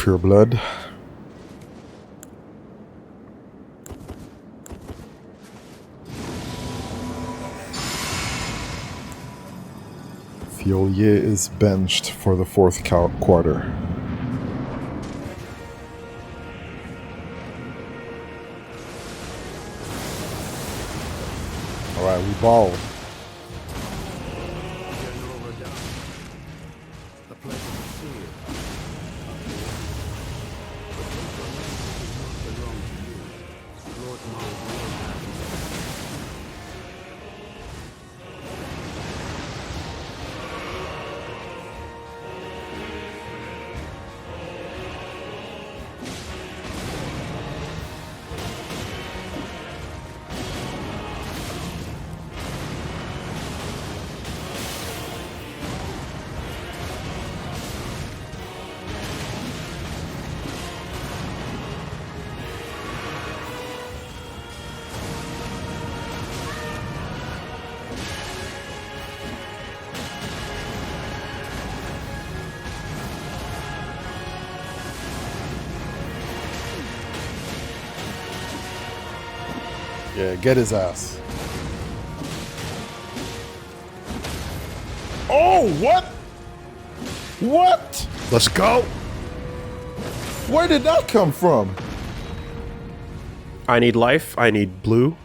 pure blood. Fiolier is benched for the fourth quarter. Alright, we ball. Yeah, get his ass. Oh, what? What? Let's go. Where did that come from? I need life. I need blue.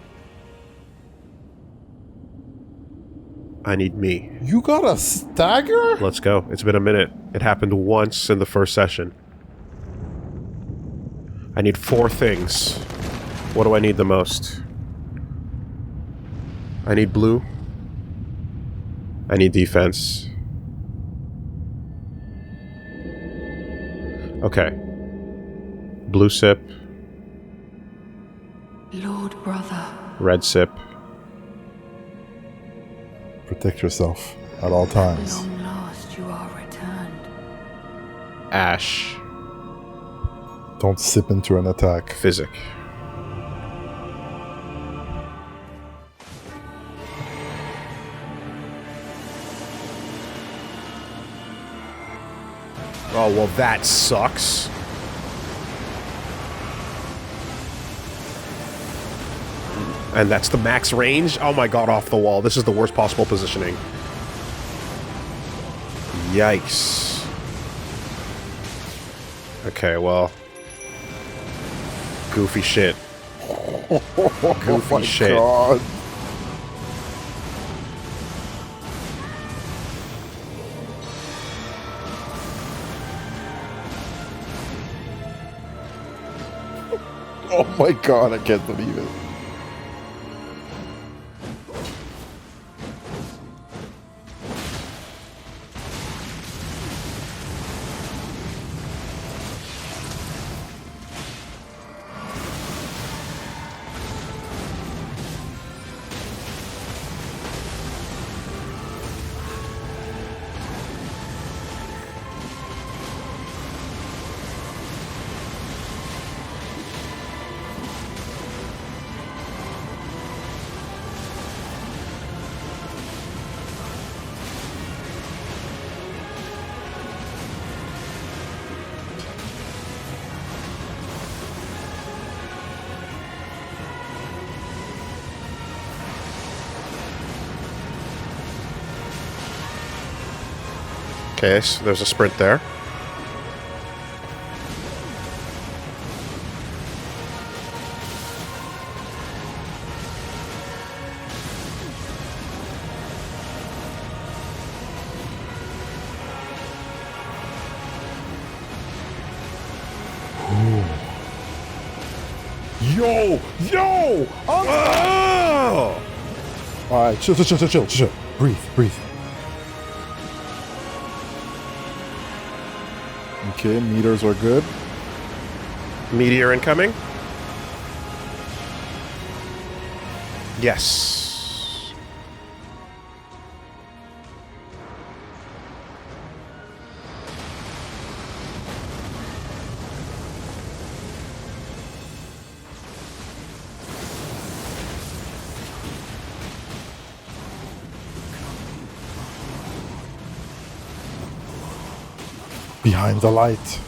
I need me. You got a stagger? Let's go. It's been a minute. It happened once in the first session. I need 4 things. What do I need the most? I need blue. I need defense. Okay. Blue sip. Lord brother. Red sip. Protect yourself at all times. Long last you are returned. Ash. Don't sip into an attack. Physic. Oh, well, that sucks. And that's the max range? Oh my god, off the wall. This is the worst possible positioning. Yikes. Okay, well. Goofy shit. Goofy shit. God. Oh my god, I can't believe it. Okay, so there's a sprint there. Yo! Yo! Oh! Alright, chill. Breathe. Okay, meters are good. Meteor incoming. Yes. Behind the light.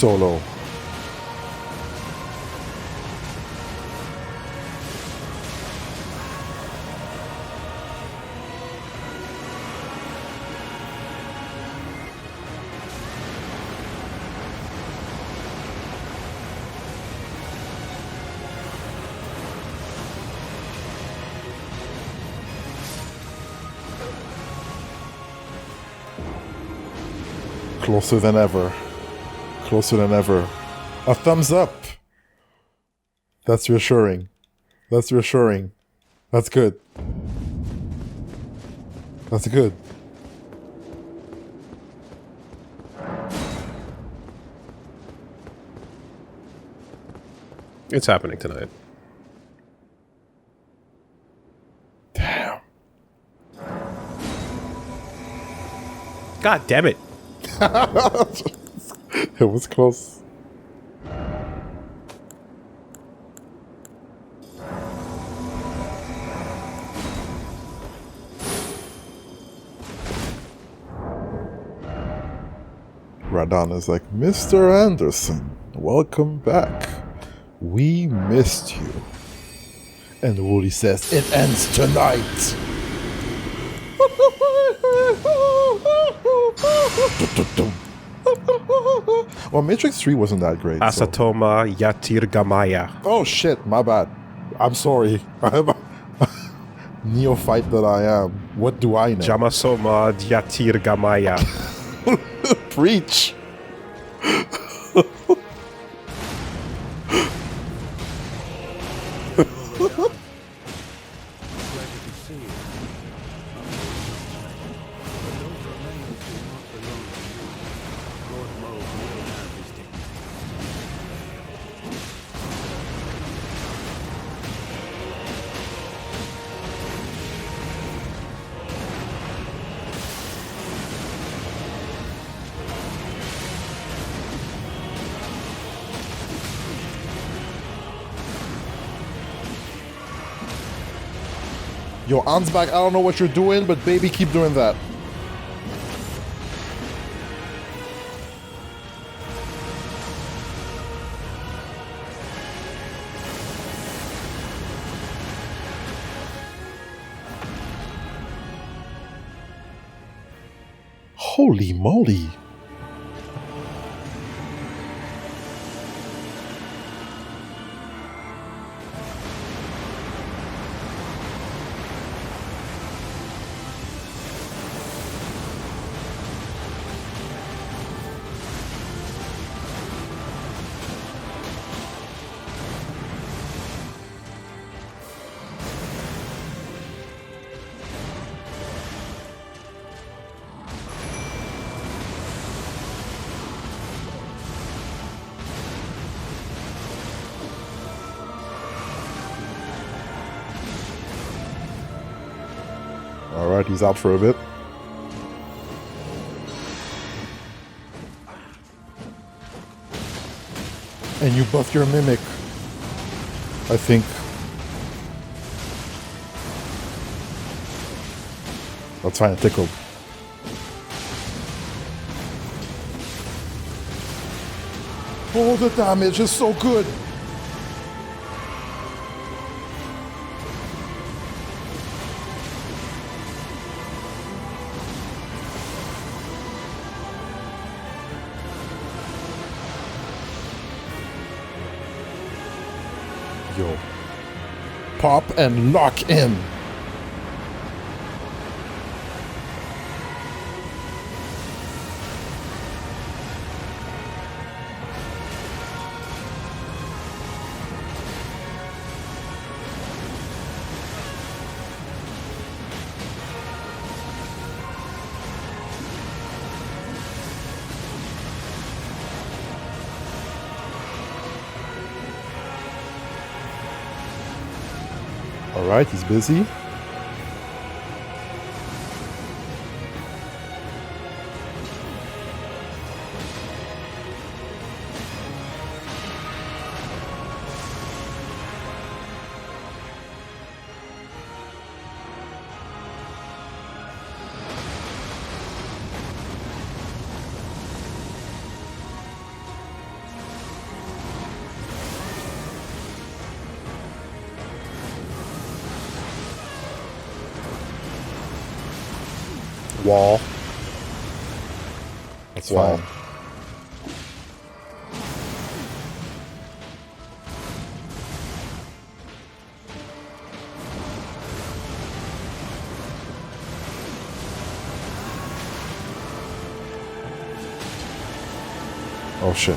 so low. Closer than ever. Closer than ever. A thumbs up. That's reassuring. That's reassuring. That's good. That's good. It's happening tonight. Damn. God damn it. It was close. Radon is like, Mr. Anderson, welcome back. We missed you. And Woolie says, it ends tonight. Well, Matrix 3 wasn't that great. So. Asatoma Yatirgamaya. Oh shit, my bad. I'm sorry. Neophyte that I am. What do I know? Jamasoma Yatirgamaya. Preach. Yo, Ansbach, I don't know what you're doing, but baby, keep doing that. Holy moly. Alright, he's out for a bit. And you buff your mimic. I think. That's fine, tickled. Oh, the damage is so good. Yo. Pop and lock in. Alright, he's busy. Wall. That's Wall. fine. Oh shit.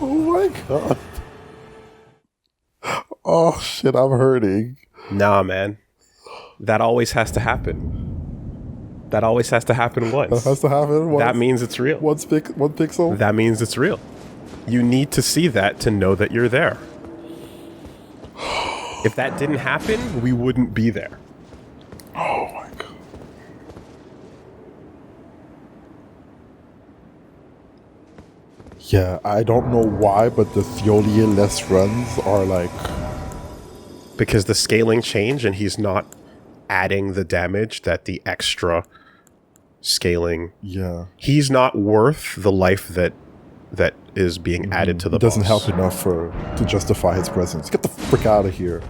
Oh my god. Oh shit, I'm hurting. Nah, man. That always has to happen. That always has to happen once. That has to happen once. That means it's real. One pixel? That means it's real. You need to see that to know that you're there. If that didn't happen, we wouldn't be there. Oh my god. Yeah, I don't know why, but the Thiolier-less runs are like... Because the scaling changed and he's not adding the damage that the extra scaling... Yeah. He's not worth the life that is being added to the It doesn't boss. help enough to justify his presence. Get the frick out of here.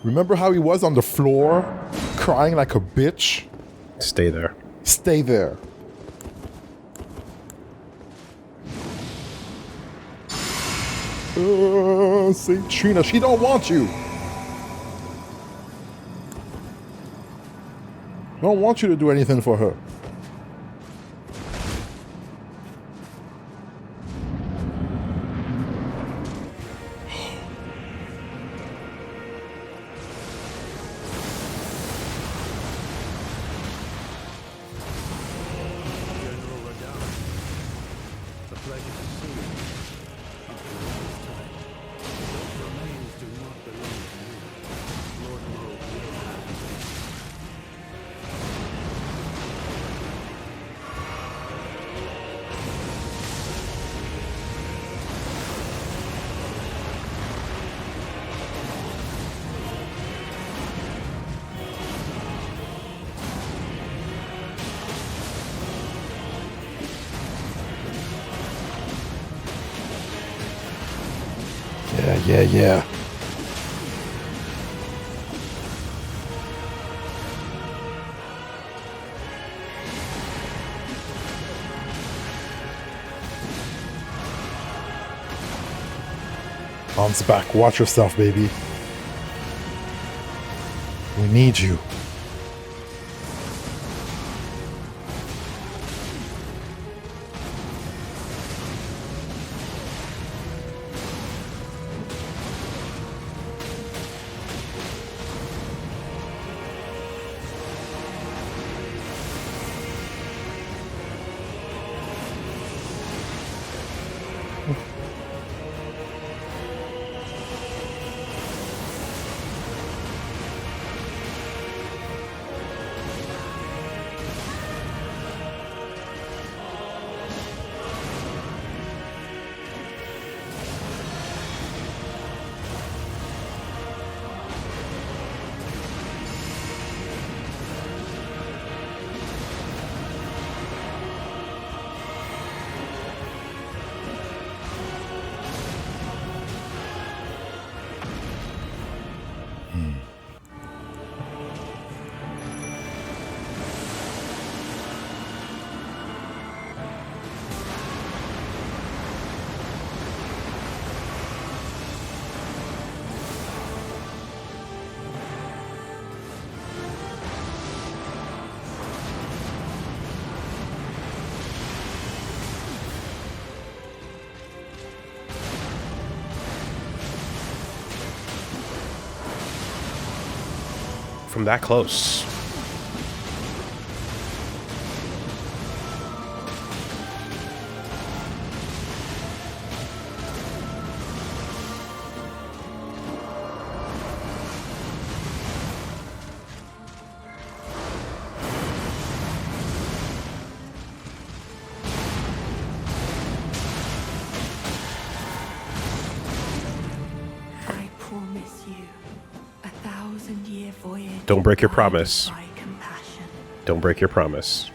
Remember how he was on the floor, crying like a bitch? Stay there. Stay there. Saint Trina, she don't want you. Don't want you to do anything for her. Yeah. On's back. Watch yourself, baby. We need you. from that close. I promise you a 1,000-year voyage. Don't break your guided promise. by compassion. Don't break your promise.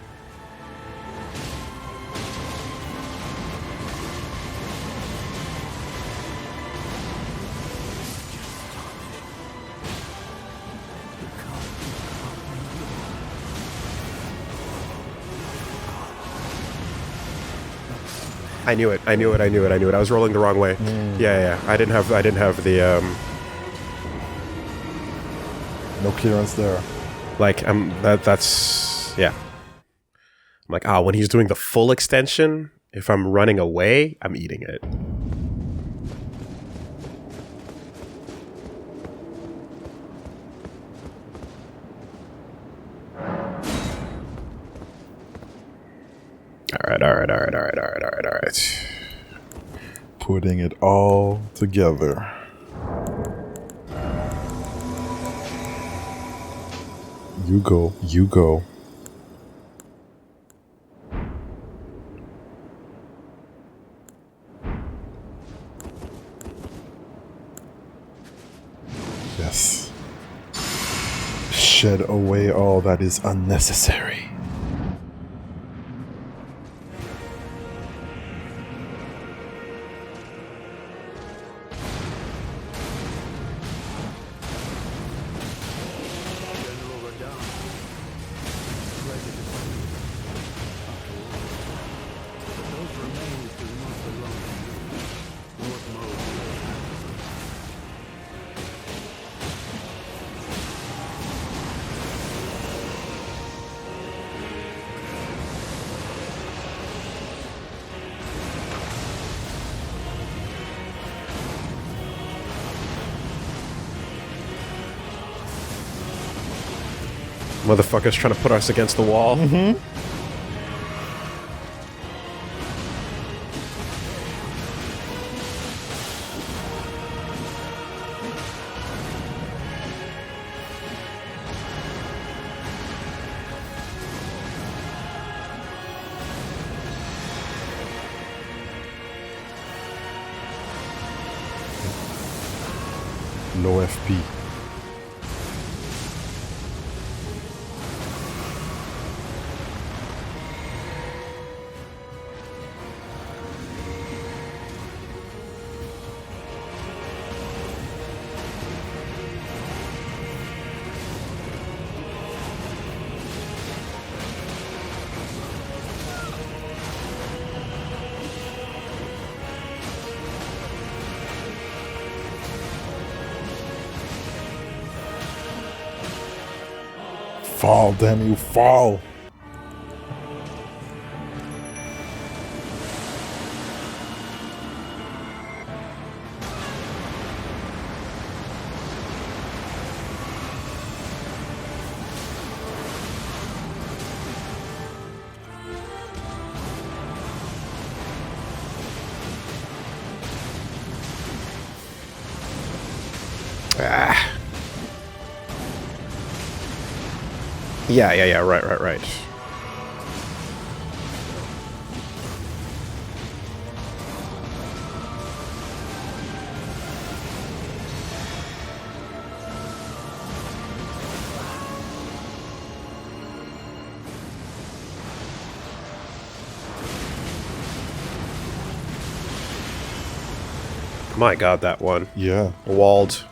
I knew it. I knew it. I knew it. I knew it. I was rolling the wrong way. Yeah. I didn't have the No clearance there. like that's yeah. I'm like, when he's doing the full extension, if I'm running away, I'm eating it. All right. Putting it all together. You go. You go. Yes. Shed away all that is unnecessary. Motherfuckers trying to put us against the wall. Low FP. Fall, damn you, fall! Yeah, right. My god, that one. Yeah. Walled.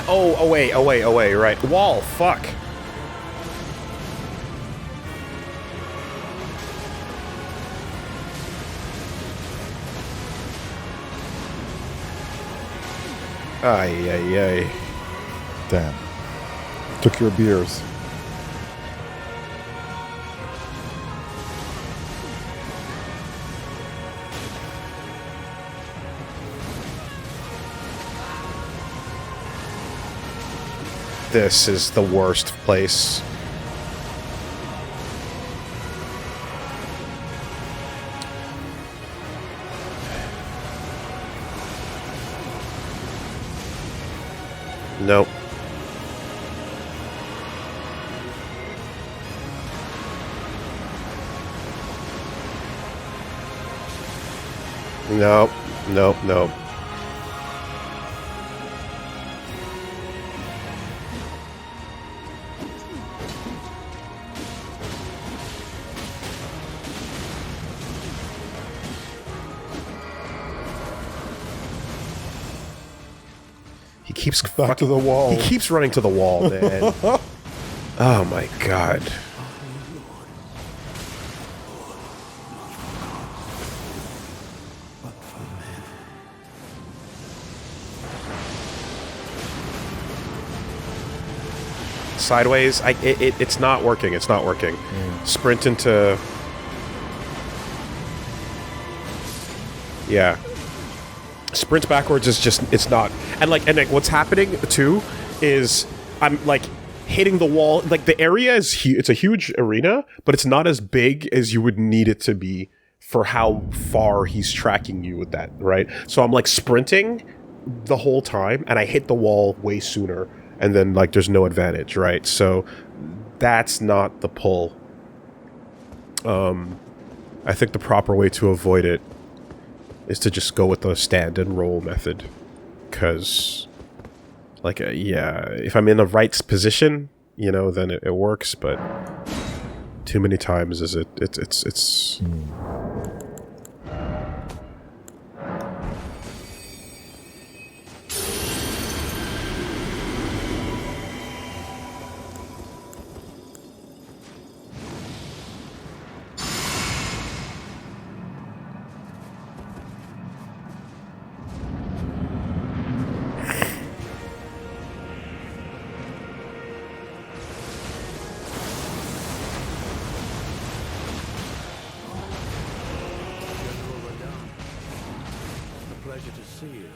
Away, right. Wall, fuck. Ay, ay, ay. Damn. Took your beers. This is the worst place. Nope. Nope. Nope. Nope. He keeps Back to the wall. He keeps running to the wall, man. Oh my god. Sideways, it's not working. It's not working. Sprint into. Yeah. Sprint backwards is just, it's not. And like what's happening too is I'm like hitting the wall. Like the area is it's a huge arena, but it's not as big as you would need it to be for how far he's tracking you with that, right? So I'm like sprinting the whole time and I hit the wall way sooner and then like there's no advantage, right? So that's not the pull. I think the proper way to avoid it is to just go with the stand and roll method, because, like, yeah, if I'm in the right position, you know, then it works. But too many times is it's. Pleasure to see you.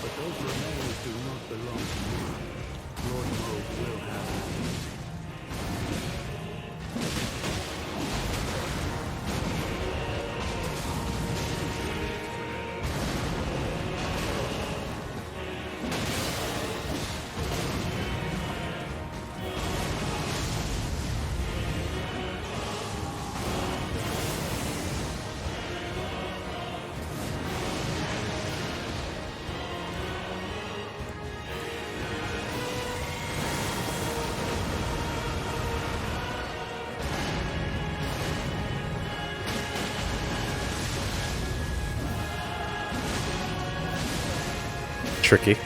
But those remains do not belong to you. Lord Moog will have them. Tricky.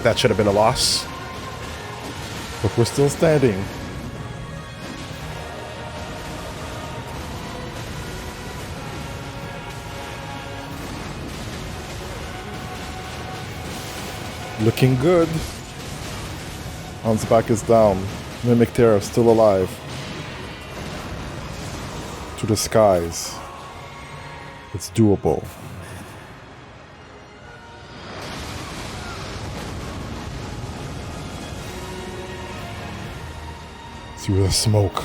That should have been a loss. But we're still standing. Looking good. Ansbach is down. Mimic Terror still alive. To the skies. It's doable. Through the smoke.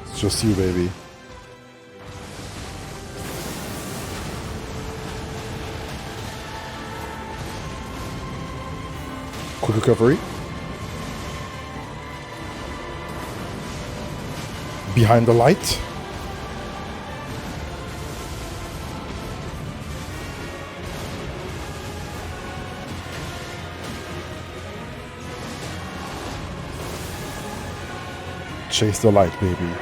It's just you, baby. Quick recovery. Behind the light. Chase the light, baby.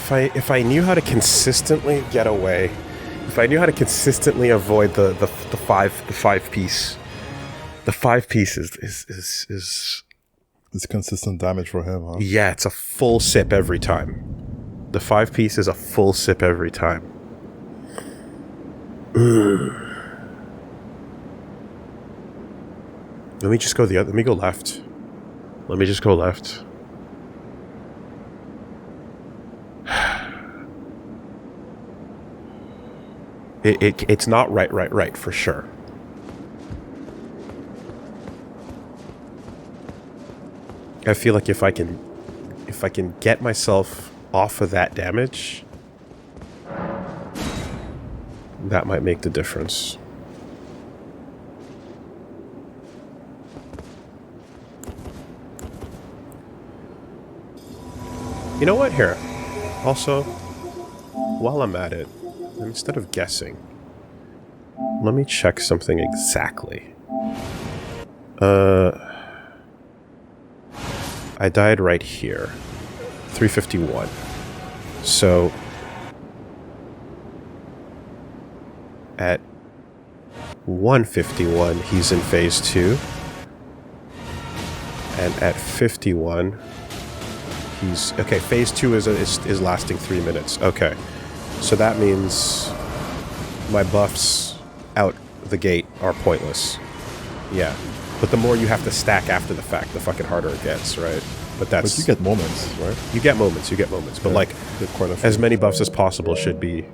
If I knew how to consistently get away, if I knew how to consistently avoid the five piece is It's consistent damage for him, huh? yeah, it's a full sip every time. The 5 piece is a full sip every time. Let me just go the other. Let me go left. Let me just go left. It's not right for sure. I feel like if I can get myself off of that damage, that might make the difference. You know what? Here. Also, while I'm at it, instead of guessing, let me check something exactly. I died right here. 351. So at 151, he's in phase 2. And at 51, he's... Okay, phase 2 is lasting 3 minutes. Okay. So that means my buffs out the gate are pointless. Yeah. But the more you have to stack after the fact, the fucking harder it gets, right? But that's... But you get moments, right? You get moments. But Yeah, like, get quite a few. as many buffs as possible should be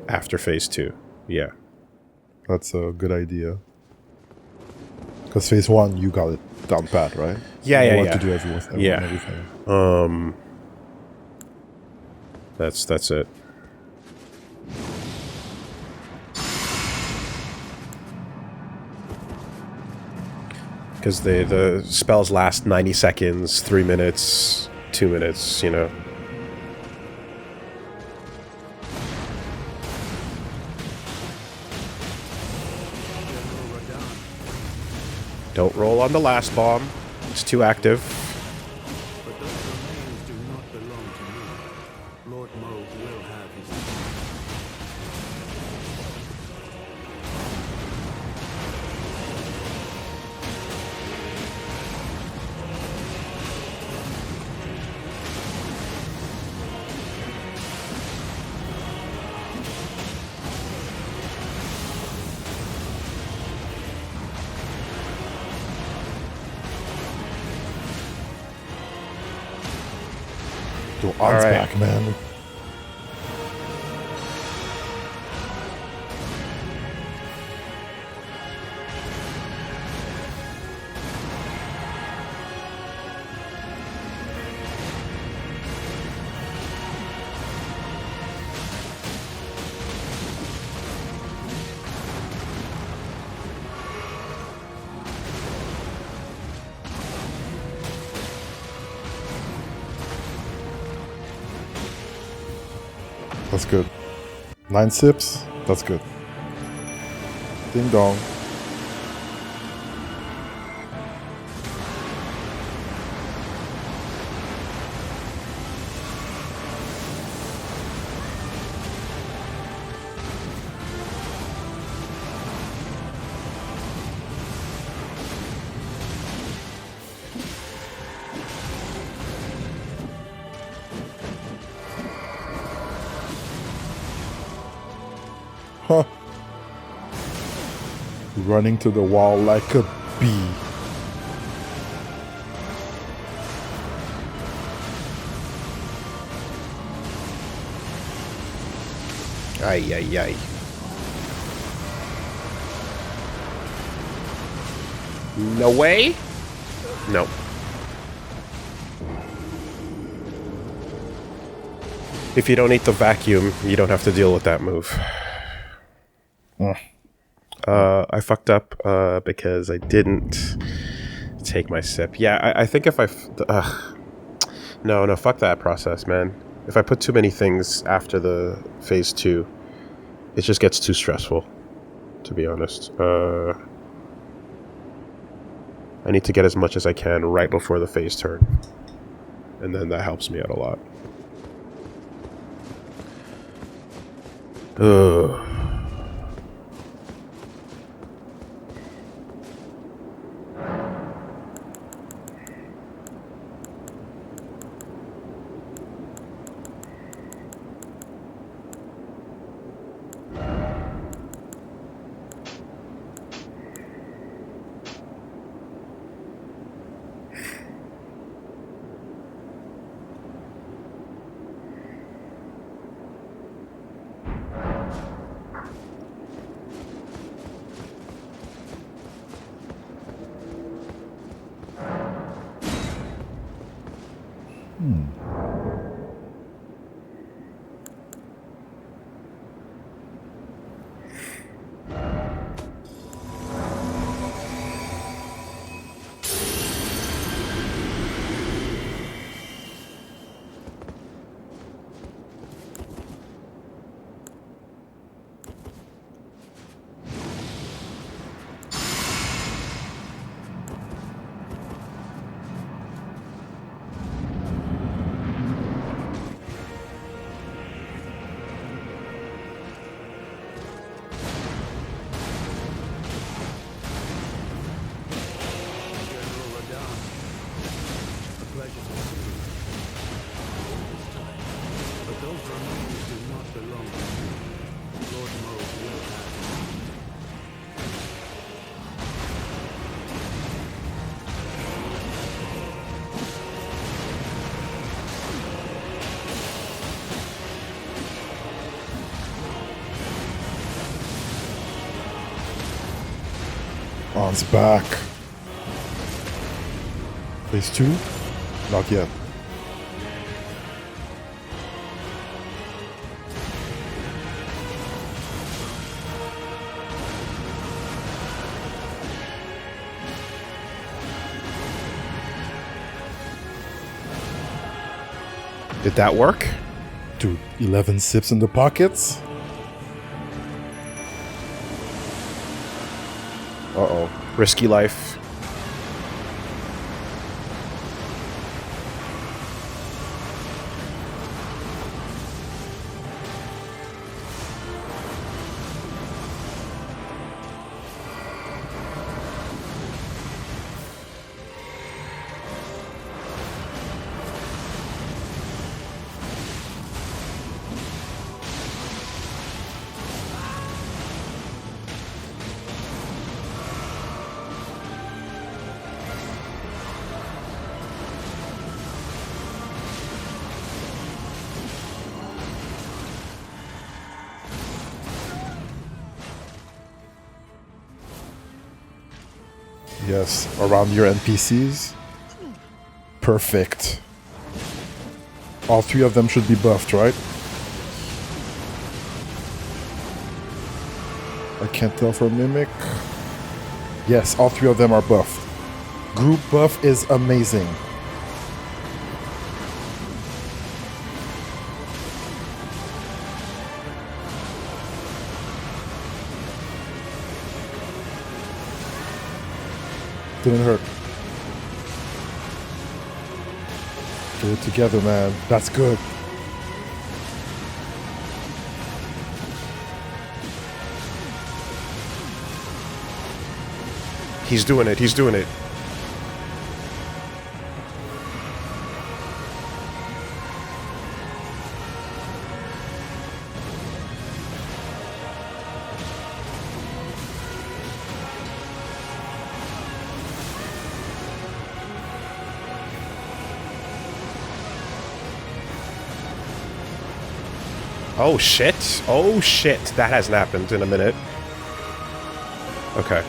after phase 2. Yeah. That's a good idea. Because phase 1, you got it down pat, right? Yeah, you know yeah, what yeah. to do everything. Yeah. Everything. That's it. Because the spells last 90 seconds, 3 minutes, 2 minutes, you know. Don't roll on the last bomb. It's too active. But those remains do not belong to me. Lord Moog will have his Go on right. back, man. That's good. 9 sips. That's good. Ding dong. Huh. Running to the wall like a bee. Ay, ay, ay. No way? No. If you don't eat the vacuum, you don't have to deal with that move. I fucked up because I didn't take my sip. Yeah, I think if I... No, fuck that process, man. If I put too many things after the phase 2, it just gets too stressful, to be honest. I need to get as much as I can right before the phase turn. And then that helps me out a lot. Ugh. On's back. Phase 2? Not yet. Did that work? Dude, 11 sips in the pockets? Uh-oh. Risky life. Yes, around your NPCs. Perfect. All 3 of them should be buffed, right? I can't tell from Mimic. Yes, all 3 of them are buffed. Group buff is amazing. Didn't hurt. Get it together, man. That's good. He's doing it. He's doing it. Oh shit. Oh shit. That hasn't happened in a minute. Okay.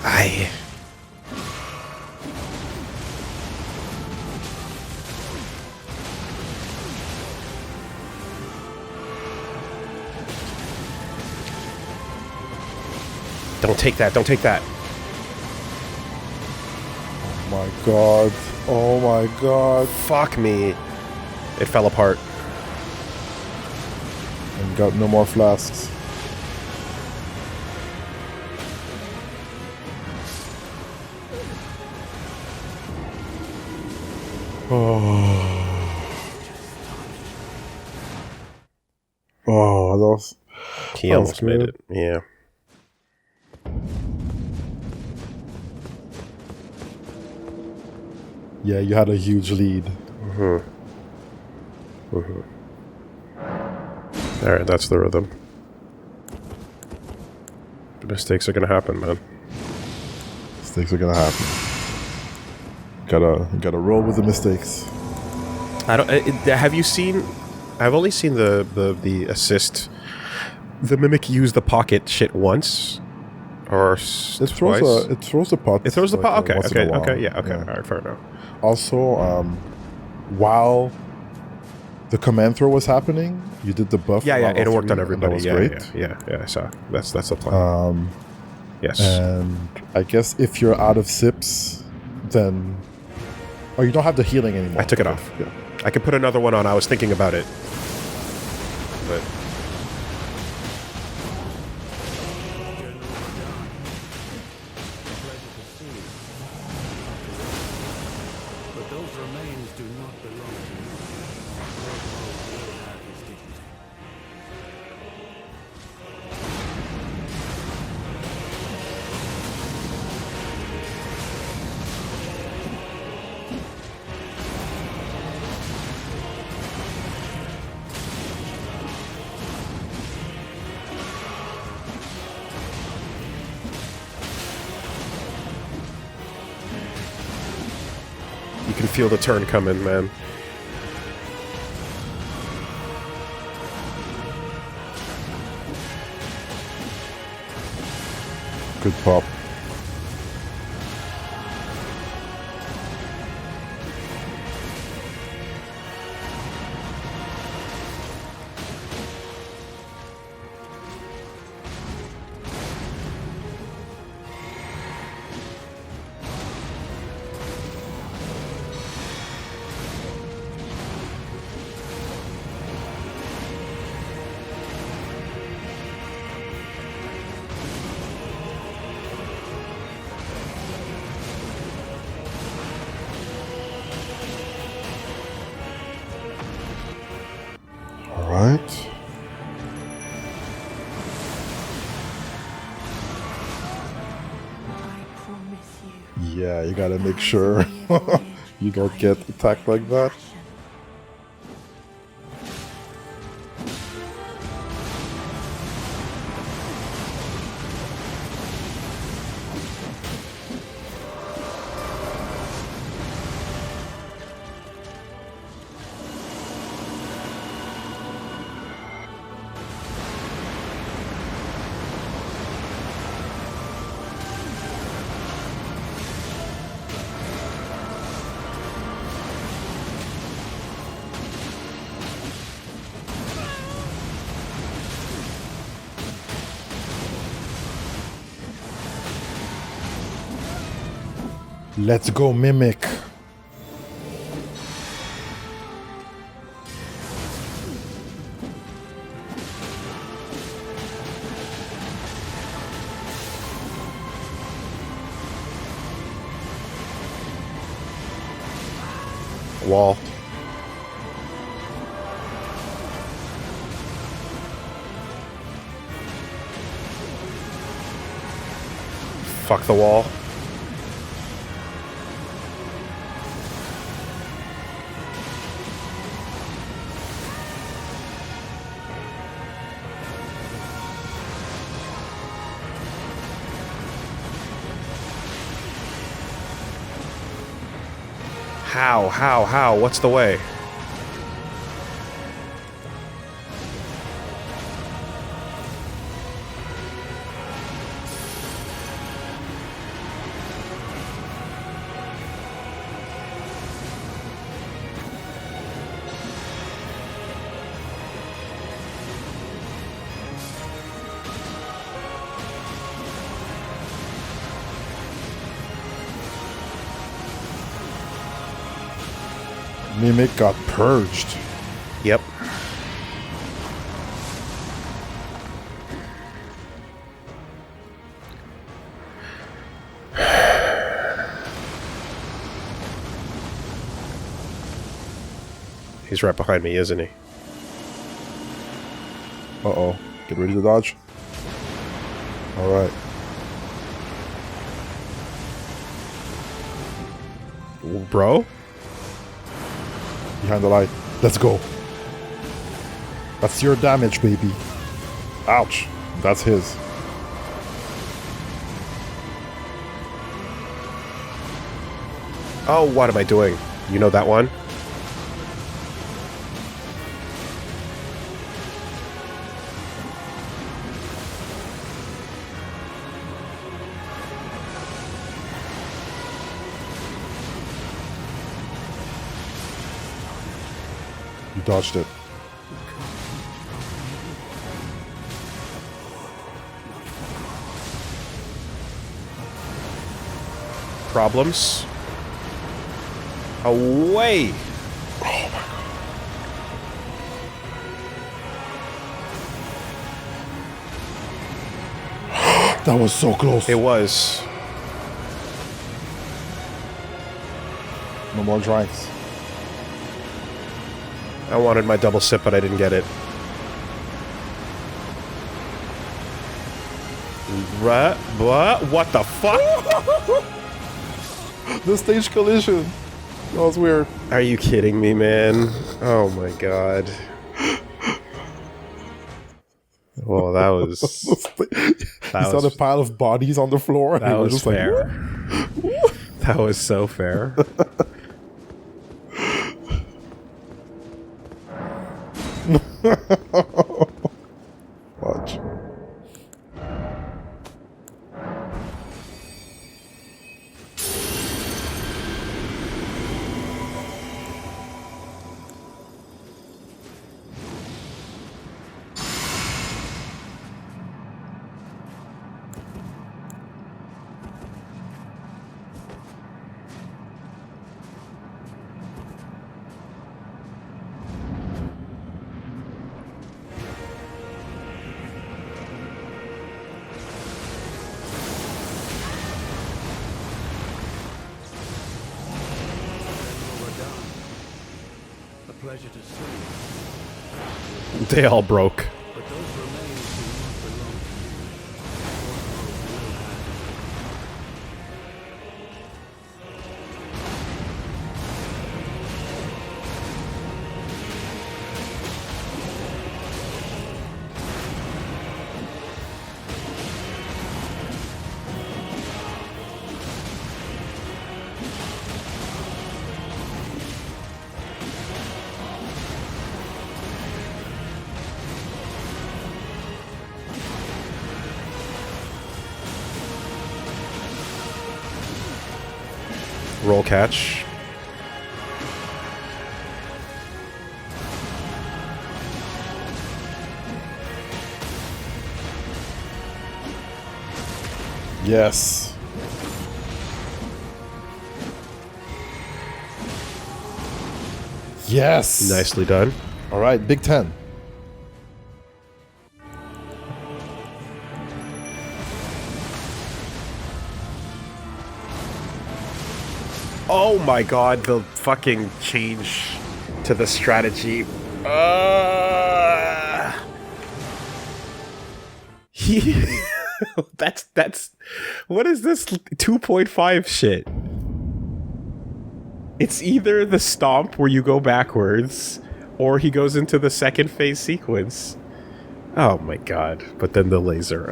I... Don't take that. Don't take that. Oh my god. Oh my god. Fuck me. It fell apart. And got no more flasks. Oh, that was... He that was almost made good. it. Yeah. Yeah, you had a huge lead. Alright, that's the rhythm. The mistakes are gonna happen, man. Mistakes are gonna happen. Gotta roll with the mistakes. I don't... have you seen... I've only seen the assist... The Mimic use the pocket shit once. Or It throws twice. it throws the pot. It throws the pot? Okay, once in a okay, while. okay, yeah, okay. Alright, fair enough. Also, while the command throw was happening, you did the buff. Yeah, level it worked 3, on and everybody. That was Yeah, great. yeah, I saw. That's the plan. Yes. And I guess if you're out of sips, then... Oh, you don't have the healing anymore. I took it Okay, off. yeah. I could put another one on. I was thinking about it. But... But those remains do not belong to you. Lord Rogue will have his dignity. You can feel the turn coming, man. Good pop. All right. I promise you. Yeah, you gotta make sure you don't get attacked like that. Let's go, Mimic. Wall. Fuck the wall. How? What's the way? Mimic got purged. Yep. He's right behind me, isn't he? Uh-oh. Get ready to dodge. Alright. Bro? Behind the light. Let's go. That's your damage, baby. Ouch. That's his. Oh, what am I doing? You know that one? You dodged it. Problems? Away! That was so close. It was. No more drinks. I wanted my double sip, but I didn't get it. What the fuck? The stage collision. That was weird. Are you kidding me, man? Oh my god. Well, that was... You saw the pile of bodies on the floor. And That was was just fair. Like, That was so fair. watch. A pleasure to see. They all broke. But those remains do not belong to you. Will have Roll catch. Yes. Yes! Nicely done. Alright, Big 10. Oh my god, the fucking change to the strategy. He that's what is this 2.5 shit? It's either the stomp where you go backwards, or he goes into the second phase sequence. Oh my god. But then the laser.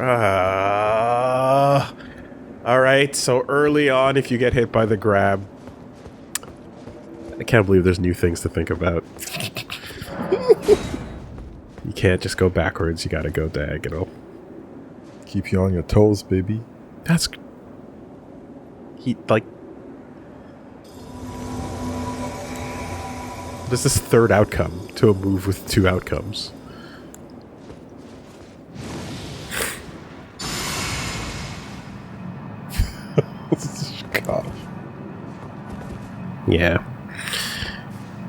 Alright, so early on, if you get hit by the grab, I can't believe there's new things to think about. You can't just go backwards, you gotta go diagonal. Keep you on your toes, baby. That's... He, like... There's this third outcome to a move with two outcomes. Gosh. Yeah.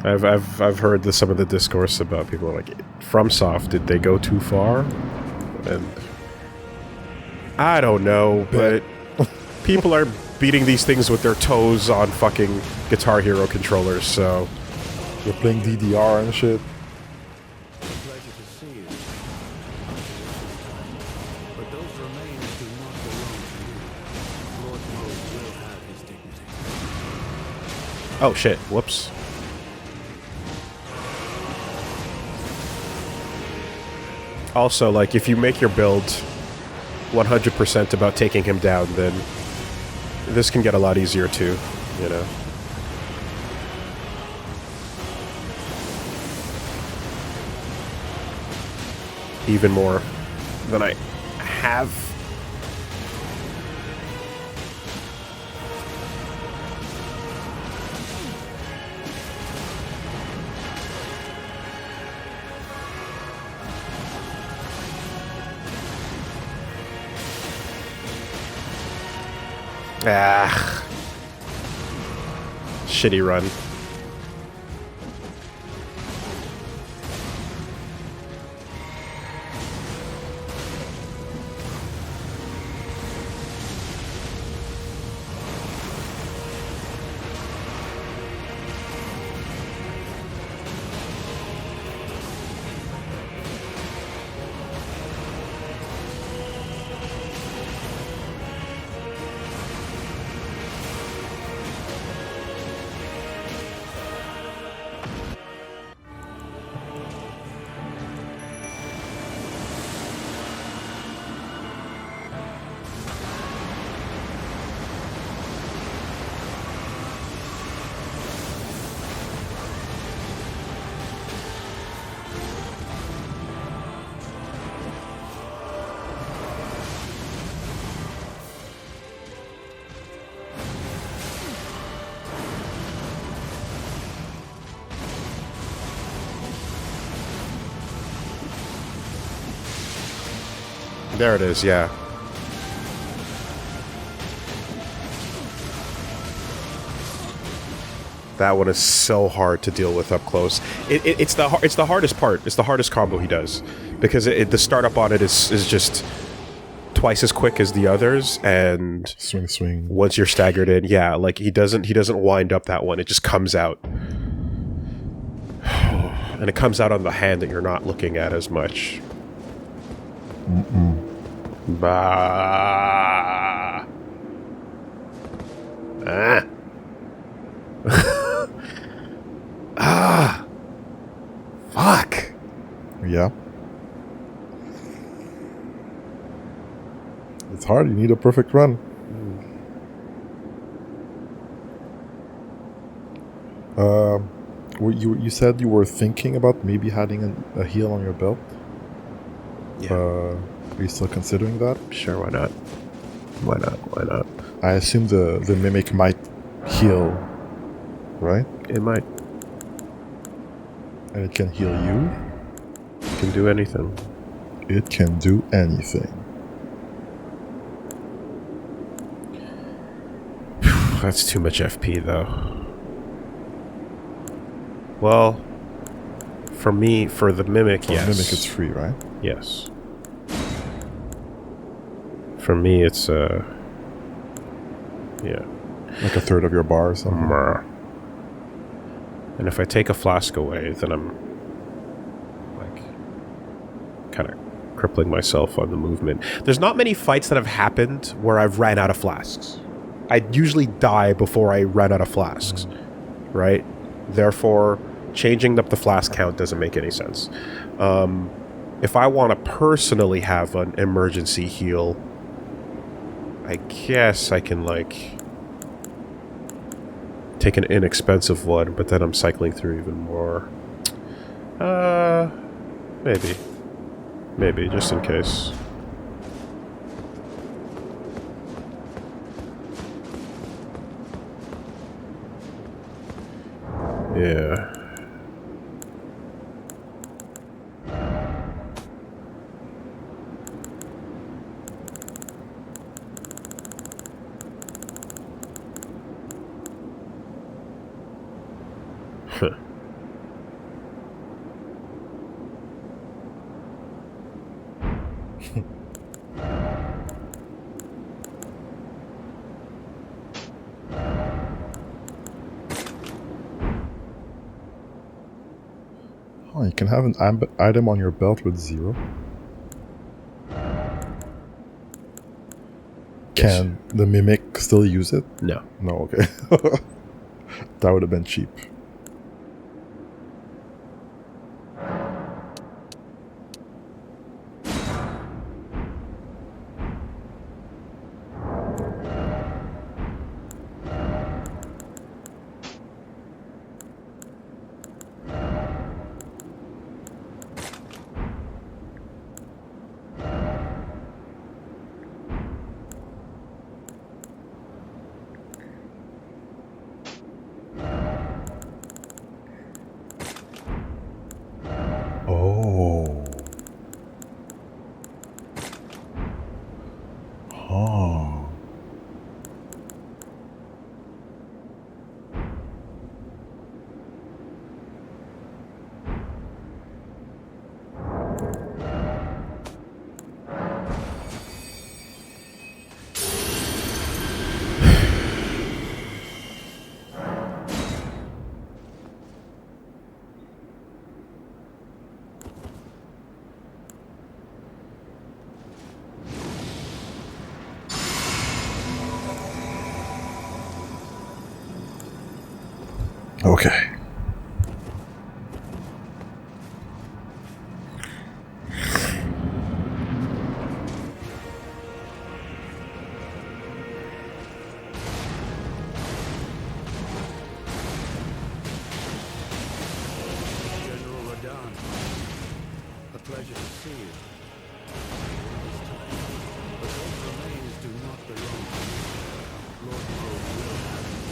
I've heard some of the discourse about people like, FromSoft, did they go too far? And I don't know, but people are beating these things with their toes on fucking Guitar Hero controllers, so... You're playing DDR and shit. Pleasure to see you. But those remains do not belong to you. Lord Mode will have his dignity. Oh shit, whoops. Also, like, if you make your build 100% about taking him down, then this can get a lot easier too, you know? Even more than I have. Ah. Shitty run. There it is, yeah. That one is so hard to deal with up close. It's the hardest part. It's the hardest combo he does, because the startup on it is just twice as quick as the others, and Swing. once you're staggered in, yeah, like he doesn't wind up that one. It just comes out, and it comes out on the hand that you're not looking at as much. Bah. Ah. Ah. Fuck. Yeah. It's hard. You need a perfect run. You said you were thinking about maybe having a heal on your belt. Yeah. Are you still considering that? Sure, why not? Why not? Why not? I assume the mimic might heal, right? It might. And it can heal you. It can do anything. It can do anything. That's too much FP, though. Well, for me, for the Mimic, For yes. Mimic, it's free, right? Yes. For me, it's, yeah. Like a third of your bar or something. And if I take a flask away, then I'm, like, kind of crippling myself on the movement. There's not many fights that have happened where I've ran out of flasks. I usually die before I run out of flasks, right? Therefore, changing up the flask count doesn't make any sense. If I want to personally have an emergency heal, I guess I can, like, take an inexpensive one, but then I'm cycling through even more. Maybe. Maybe, just in case. Yeah. Huh. Oh, you can have an item on your belt with 0. Can the Mimic still use it? No. No, okay. That would have been cheap. Oh. Oh. Okay. General Radon, a pleasure to see you. But those remains do not belong to you. Lord Rogue will have you.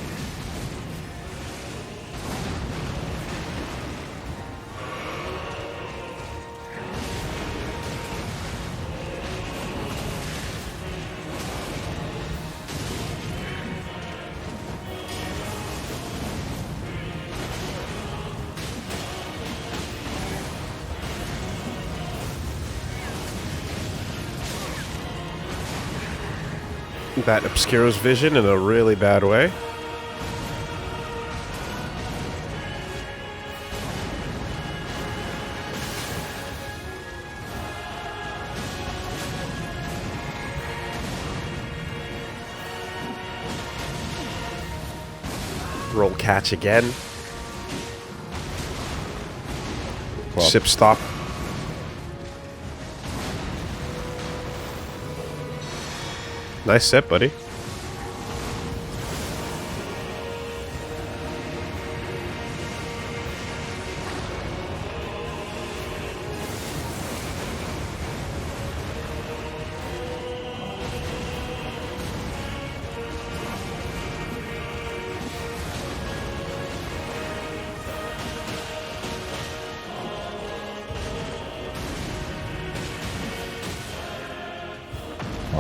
That obscures vision in a really bad way. Roll catch again. Well, Sip stop. Nice sip, buddy.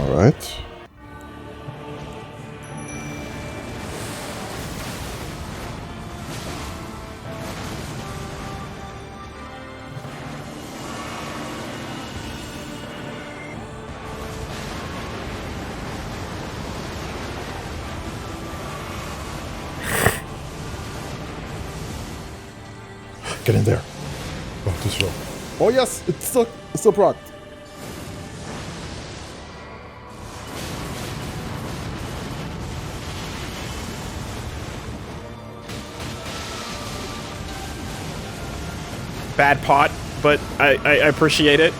all right. Get in there. Oh, too slow. Oh yes, it's still procced. Bad pot, but I appreciate it.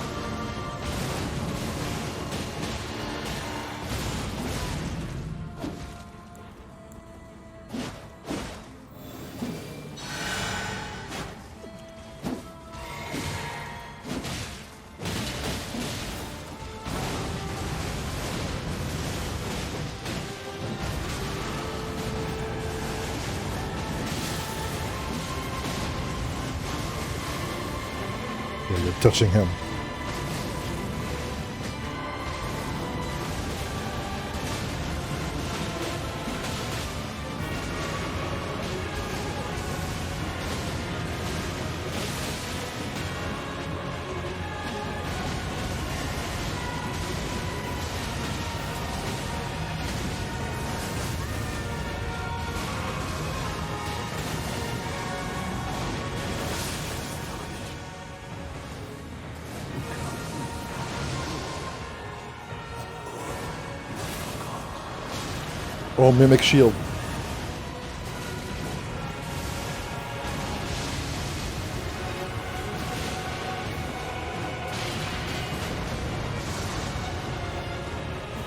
Yeah, you're touching him. Oh, mimic shield.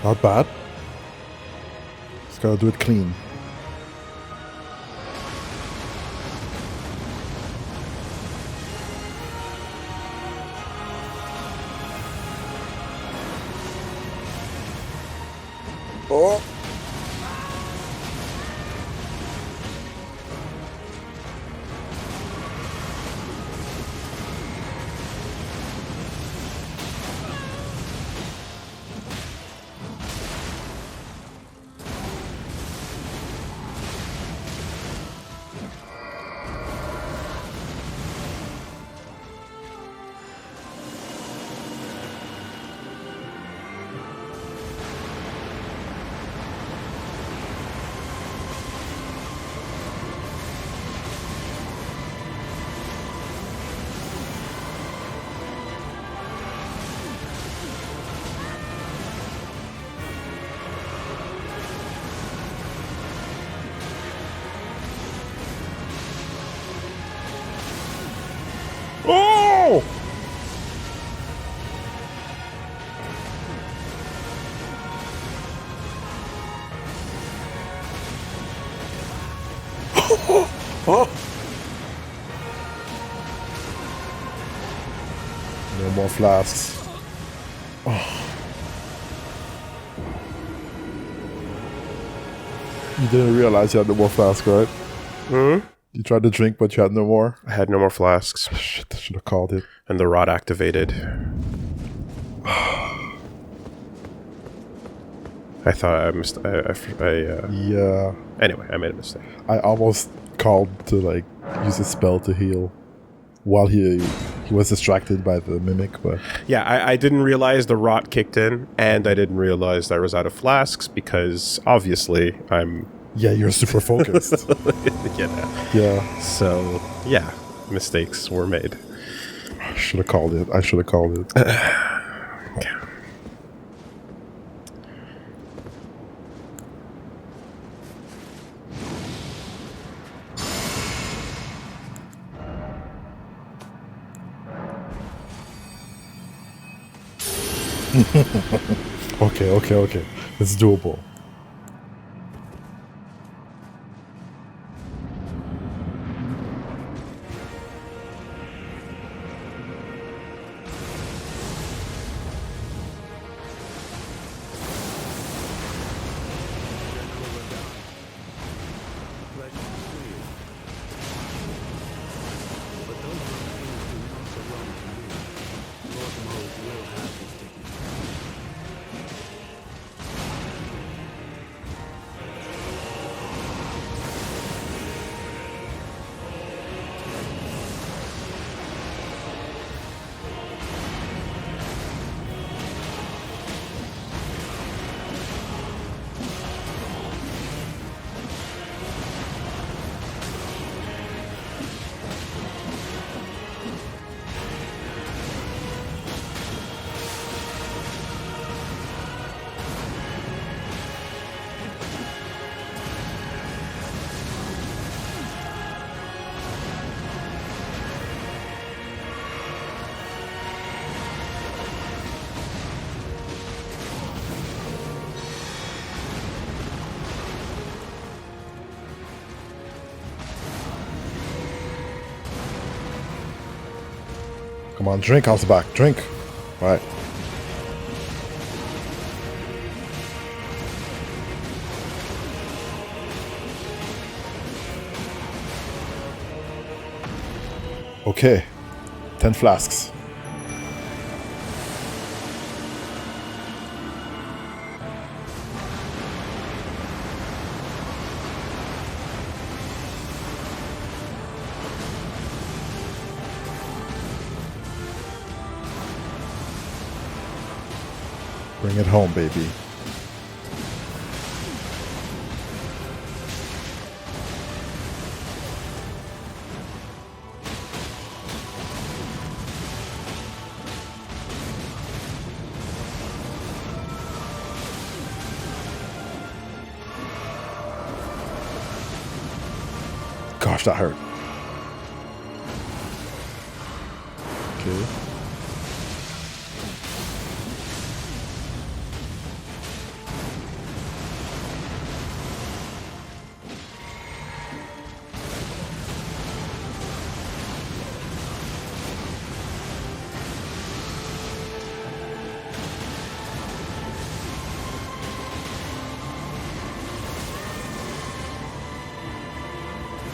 Not bad. Just gotta do it clean. Oh! Oh! Oh! No more flasks. Oh. You didn't realize you had no more flask, right? Hmm? You tried to drink, but you had no more? I had no more flasks. Shit, I should have called it. And the rod activated. I thought I missed. Yeah. Anyway, I made a mistake. I almost called to, like, use a spell to heal while he was distracted by the mimic, but... Yeah, I didn't realize the rot kicked in, and I didn't realize I was out of flasks because obviously I'm. Yeah, you're super focused. Yeah. So yeah, mistakes were made. I should have called it. Okay. Okay. It's doable. Come on, drink, house back. Drink. Right. Okay. 10 flasks. Bring it home, baby. Gosh, that hurt. Okay.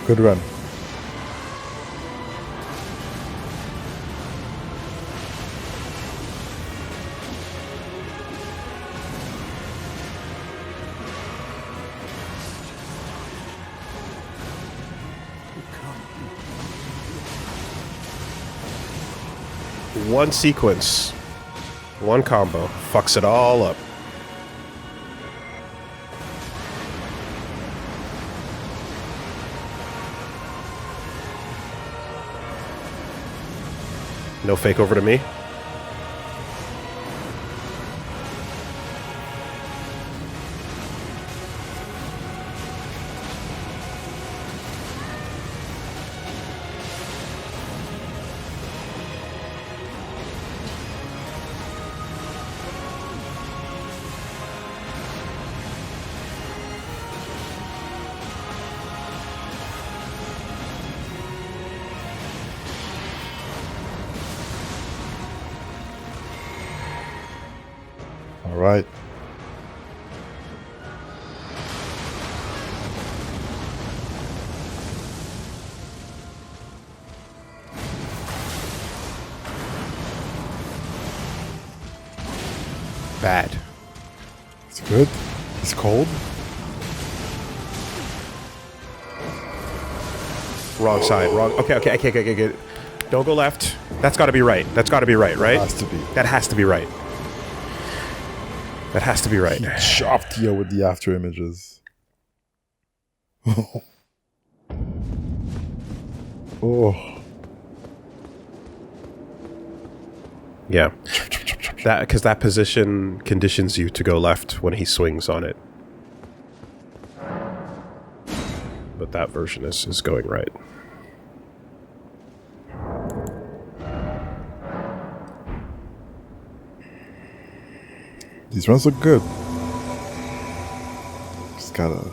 Good run. One sequence, one combo, fucks it all up. No fake over to me. All right. Bad. It's good. It's cold. Wrong side. Wrong. Okay. Don't go left. That's got to be right. That's got to be right, right? Has to be. That has to be right. That has to be right. Chopped you with the after images. Oh. Yeah. That because that position conditions you to go left when he swings on it. But that version is going right. These runs look good. Just gotta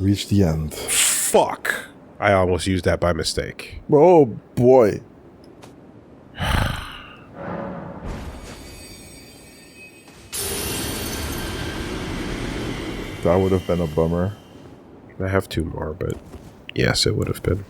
reach the end. Fuck! I almost used that by mistake. Oh boy. That would have been a bummer. I have two more, but yes, it would have been.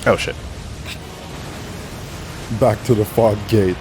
Oh shit. Back to the fog gate.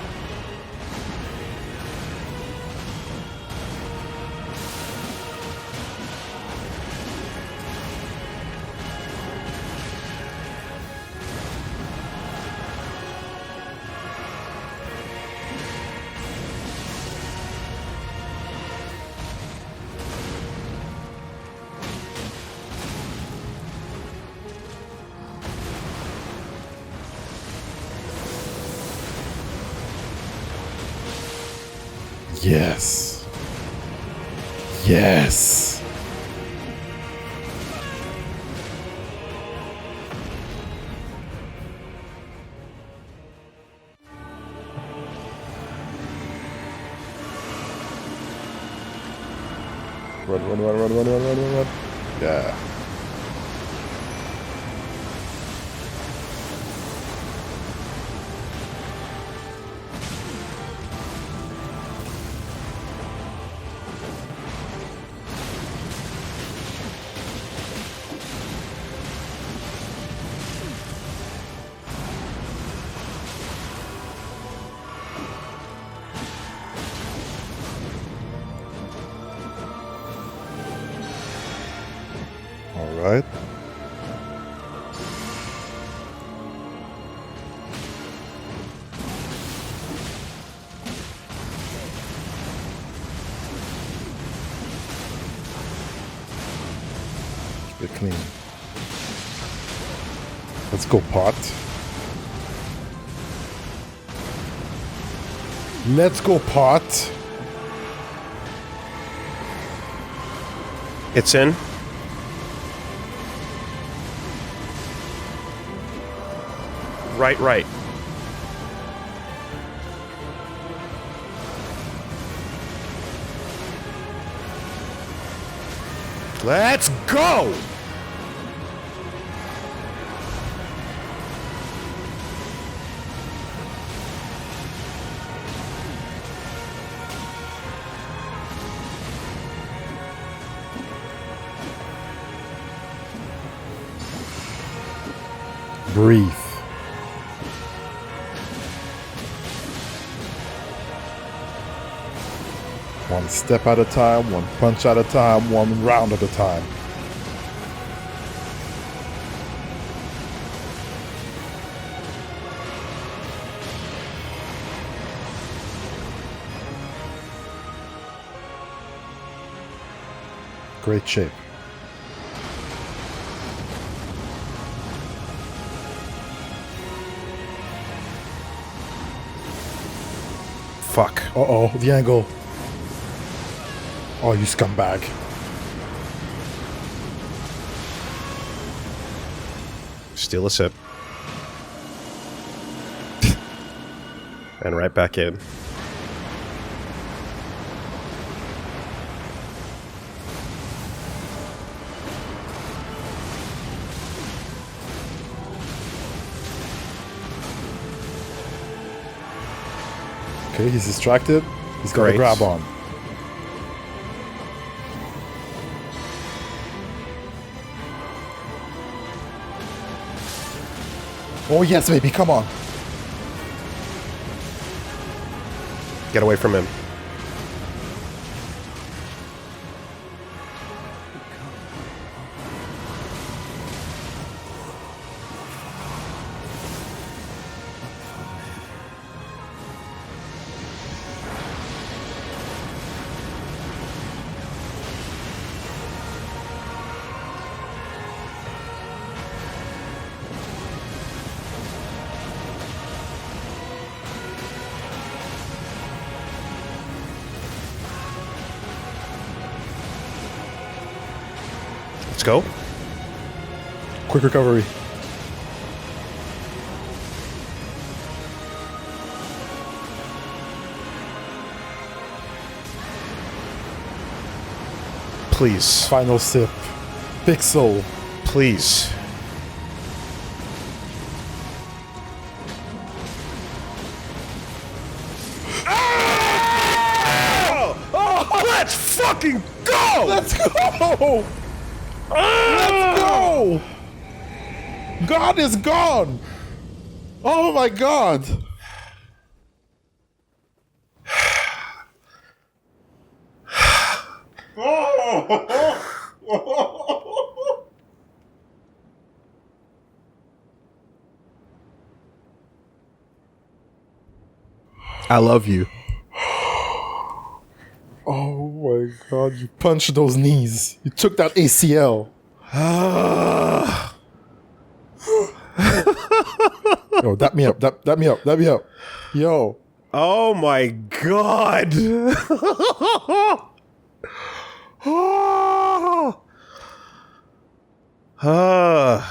Yes. Yes. Run. Yeah. All right. Keep it clean. Let's go, pot. Let's go, pot. It's in. Right. Let's go! Breathe. One step at a time, one punch at a time, one round at a time. Great shape. Fuck. Uh-oh, the angle. Oh, you scumbag. Steal a sip. And right back in. Okay, he's distracted. He's got to Great. grab on. Oh yes, baby, come on. Get away from him. Let's go. Quick recovery. Please. Final sip. Pixel. Please. Oh, let's fucking go! Let's go! Let's go! God is gone! Oh my god! I love you. Oh my god, you punched those knees. You took that ACL. Yo, dap me up. Yo. Oh my god.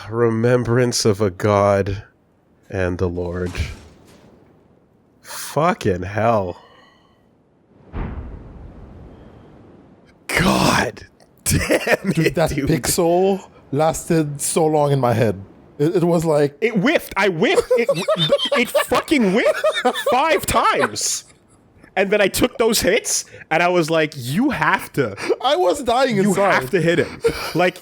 Remembrance of a god and the Lord. Fucking hell. God damn Dude, it, that dude. pixel lasted so long in my head. It was like... It whiffed. I whiffed. It fucking whiffed 5 times. And then I took those hits, and I was like, you have to. I was dying You inside. have to hit him. Like,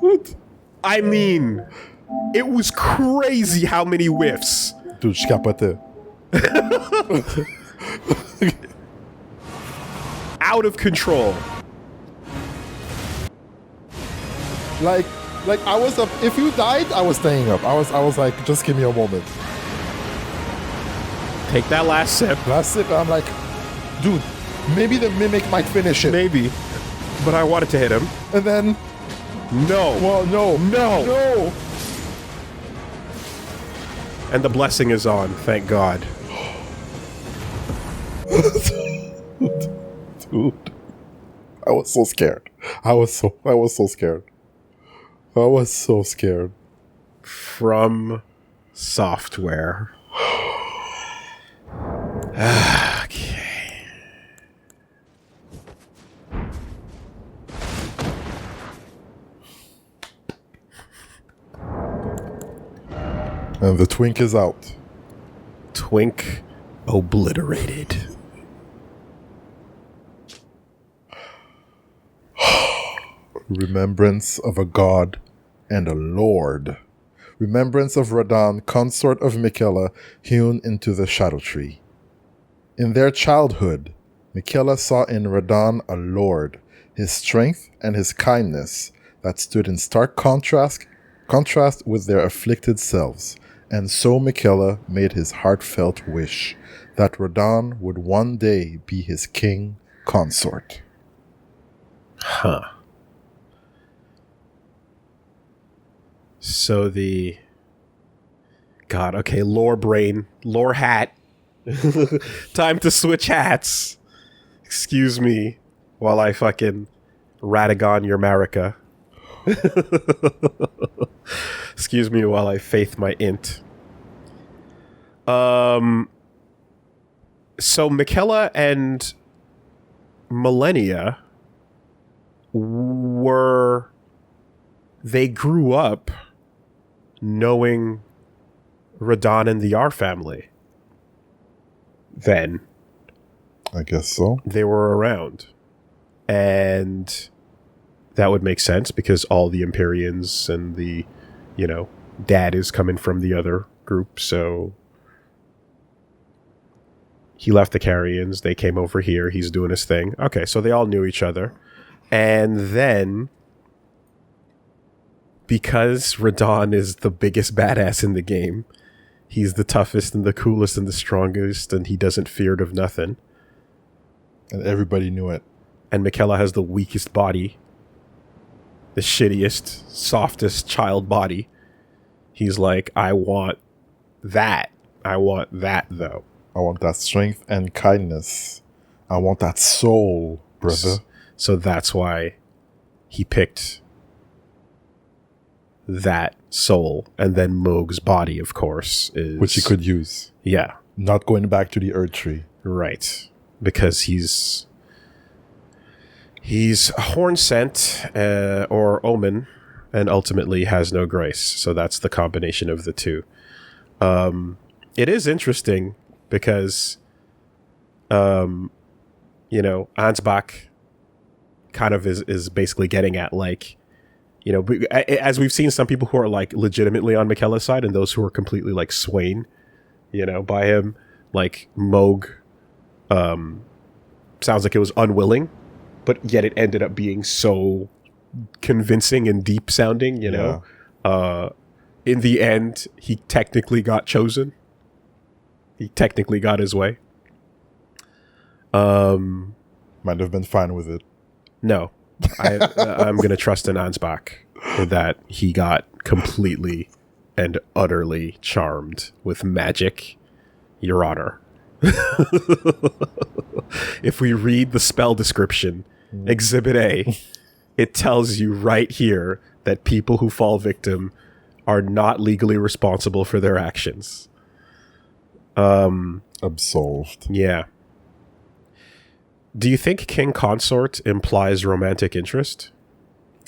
Dude. I mean, it was crazy how many whiffs. Dude, je capotais. Out of control. Like I was up. If you died, I was staying up. I was like, just give me a moment. Take that last sip. Last sip, I'm like, dude, maybe the mimic might finish it. Maybe. But I wanted to hit him. And then, No. well, no. No. And the blessing is on, thank God. Dude, I was so scared. I was so scared. I was so scared. From software. Okay. And the twink is out. TWINK obliterated. Remembrance of a god and a lord. Remembrance of Radahn, consort of Miquella, hewn into the shadow tree. In their childhood, Miquella saw in Radahn a lord, his strength and his kindness that stood in stark contrast with their afflicted selves, and so Miquella made his heartfelt wish that Radahn would one day be his king consort. Huh. So the... God, okay, lore brain, lore hat. Time to switch hats. Excuse me while I fucking Radagon your Marica. Excuse me while I faith my int. So Miquella and Millennia they grew up knowing Radahn and the R family. Then I guess so. they were around. And that would make sense because all the Empyreans and the, dad is coming from the other group, so he left the Carians, they came over here, he's doing his thing. Okay, so they all knew each other. And then, because Radahn is the biggest badass in the game, he's the toughest and the coolest and the strongest, and he doesn't feared of nothing. And everybody knew it. And Miquella has the weakest body, the shittiest, softest child body. He's like, I want that. I want that, though. I want that strength and kindness. I want that soul, brother. So that's why he picked that soul. And then Moog's body, of course, is... Which he could use. Yeah. Not going back to the Erdtree. Right. Because he's horn sent or omen, and ultimately has no grace. So that's the combination of the two. It is interesting because, Ansbach kind of is basically getting at, like, as we've seen some people who are like legitimately on Miquella's side and those who are completely like swaying, by him, like Moog, sounds like it was unwilling, but yet it ended up being so convincing and deep sounding, in the end, he technically got chosen. He technically got his way. Might have been fine with it. No. I'm going to trust in Ansbach that he got completely and utterly charmed with magic, Your Honor. If we read the spell description, Exhibit A, it tells you right here that people who fall victim are not legally responsible for their actions. Absolved. Yeah. Do you think king consort implies romantic interest?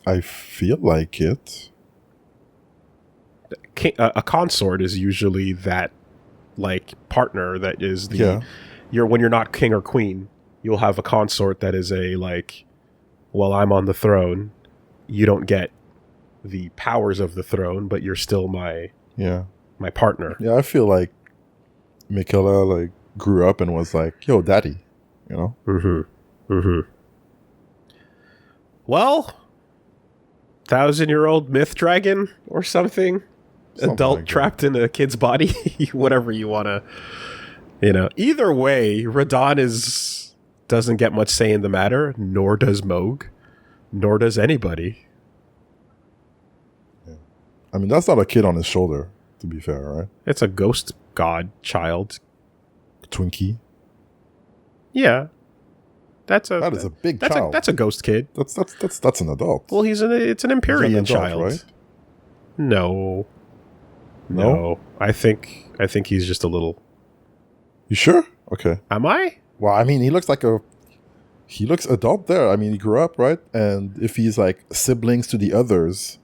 I feel like it. A consort is usually that like partner that is the Yeah. when you're not king or queen, you'll have a consort that is a like, well, I'm on the throne, you don't get the powers of the throne, but you're still my partner. Yeah, I feel like Michaela like grew up and was like, yo, daddy, you know? Well, 1,000-year-old myth dragon or something adult like trapped in a kid's body, whatever you want to, either way, Radahn doesn't get much say in the matter, nor does Moog, nor does anybody. Yeah. I mean, that's not a kid on his shoulder, to be fair, right? It's a ghost god child. Twinkie. Yeah. That is a big child. That's a ghost kid. That's an adult. Well, it's an Empyrean adult, child. right? No. I think he's just a little. You sure? Okay. Am I? Well, I mean, he looks adult there. I mean, he grew up, right? And if he's like siblings to the others,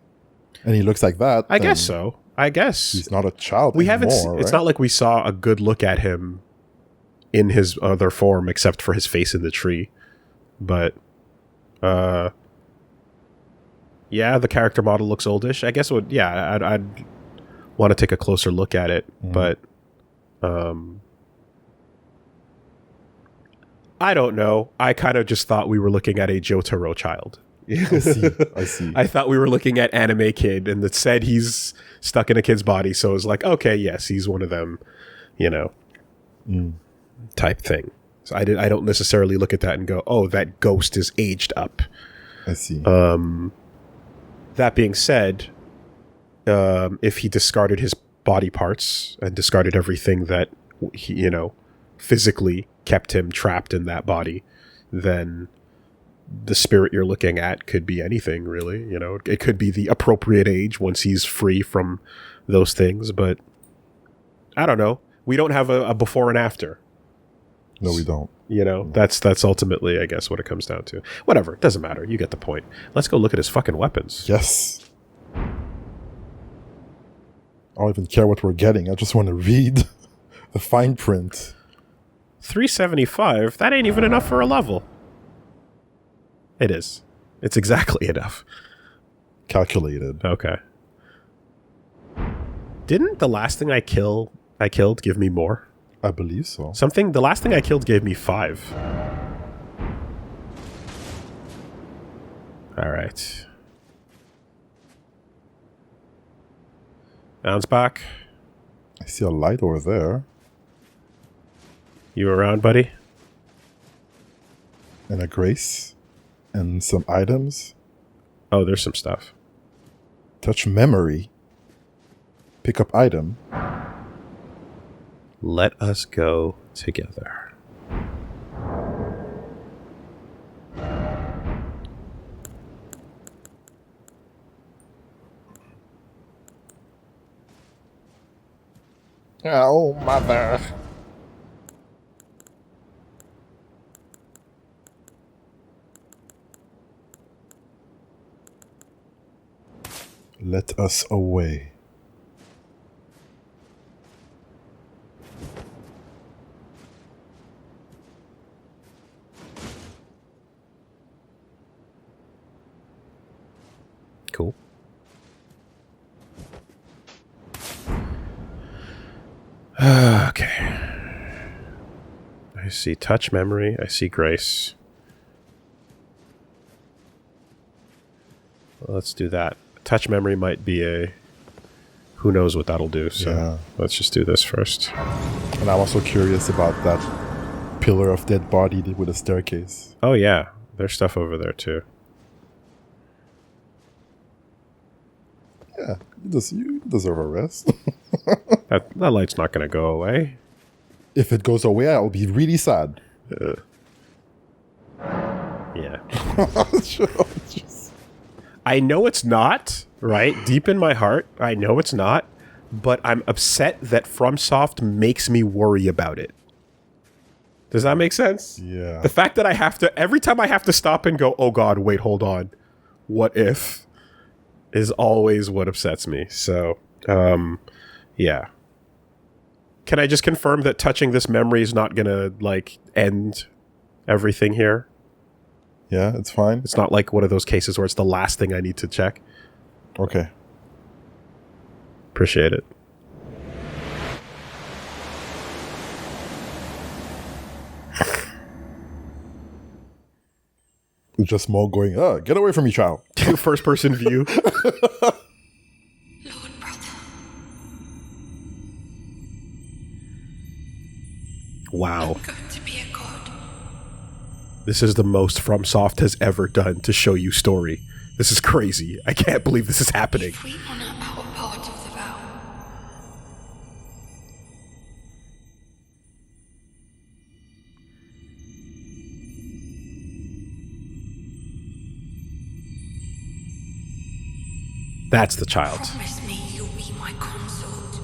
and he looks like that, I guess so. I guess he's not a child. We haven't. Anymore, It's right? not like we saw a good look at him in his other form, except for his face in the tree. But, yeah, the character model looks oldish. I guess I'd want to take a closer look at it, but, I don't know. I kind of just thought we were looking at a Jotaro child. I see. I thought we were looking at anime kid, and it said he's stuck in a kid's body, so it was like, okay, yes, he's one of them, type thing. So I don't necessarily look at that and go, oh, that ghost is aged up. I see. That being said, if he discarded his body parts and discarded everything that he, physically kept him trapped in that body, then the spirit you're looking at could be anything, really. It could be the appropriate age once he's free from those things, but I don't know. We don't have a before and after. No, we don't. That's ultimately, I guess, what it comes down to. Whatever, it doesn't matter. You get the point. Let's go look at his fucking weapons. Yes. I don't even care what we're getting. I just want to read the fine print. 375? That ain't even enough for a level. It is. It's exactly enough. Calculated. Okay. Didn't the last thing I killed give me more? I believe so. The last thing I killed gave me 5. All right. Bounce back. I see a light over there. You around, buddy? And a grace. And some items. Oh, there's some stuff. Touch memory. Pick up item. Let us go together. Oh, mother. Let us away. Cool. Okay. I see touch memory. I see grace. Let's do that. Touch memory might be a... Who knows what that'll do. So Yeah. let's just do this first. And I'm also curious about that pillar of dead body with a staircase. Oh, yeah. There's stuff over there, too. Yeah, you deserve a rest. That light's not going to go away. If it goes away, I'll be really sad. Yeah. Just- I know it's not, right? Deep in my heart, I know it's not, but I'm upset that FromSoft makes me worry about it. Does that make sense? Yeah. The fact that I have to, every time I have to stop and go, oh God, wait, hold on. What if? Is always what upsets me. So, yeah. Can I just confirm that touching this memory is not gonna, like, end everything here? Yeah, it's fine. It's not like one of those cases where it's the last thing I need to check. Okay. Appreciate it. It's just Mo going, get away from me, child. First person view. Lord brother. Wow. I'm going to be a god. This is the most FromSoft has ever done to show you story. This is crazy. I can't believe this is happening. If we honor our part of the vow, That's the child. promise me you'll be my consort.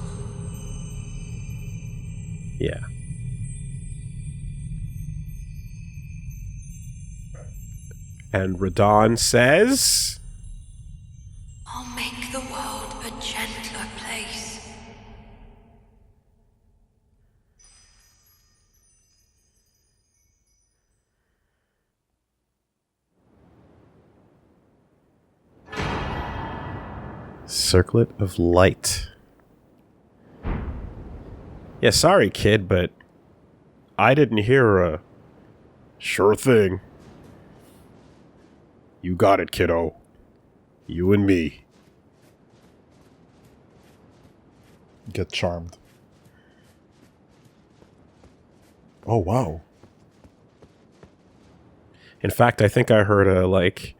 Yeah. And Radon says... I'll make the world a gentler place. Circlet of Light. Yeah, sorry, kid, but I didn't hear a sure thing. You got it, kiddo. You and me. Get charmed. Oh, wow. In fact, I think I heard a, like...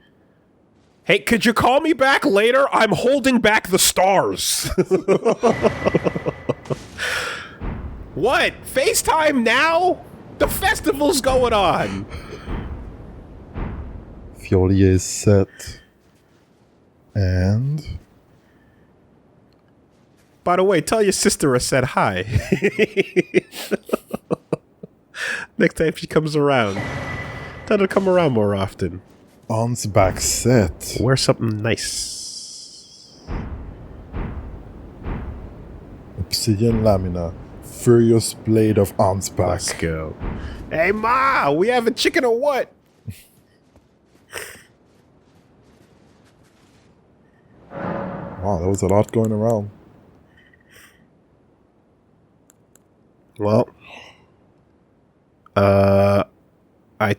Hey, could you call me back later? I'm holding back the stars. What? FaceTime now? The festival's going on. Fiolier is set. And... By the way, tell your sister I said hi. Next time she comes around. Tell her to come around more often. On's back set. Wear something nice. Obsidian Lamina. Furious Blade of On's back. Let's go. Hey, Ma! We have a chicken or what? Wow, there was a lot going around. Well, I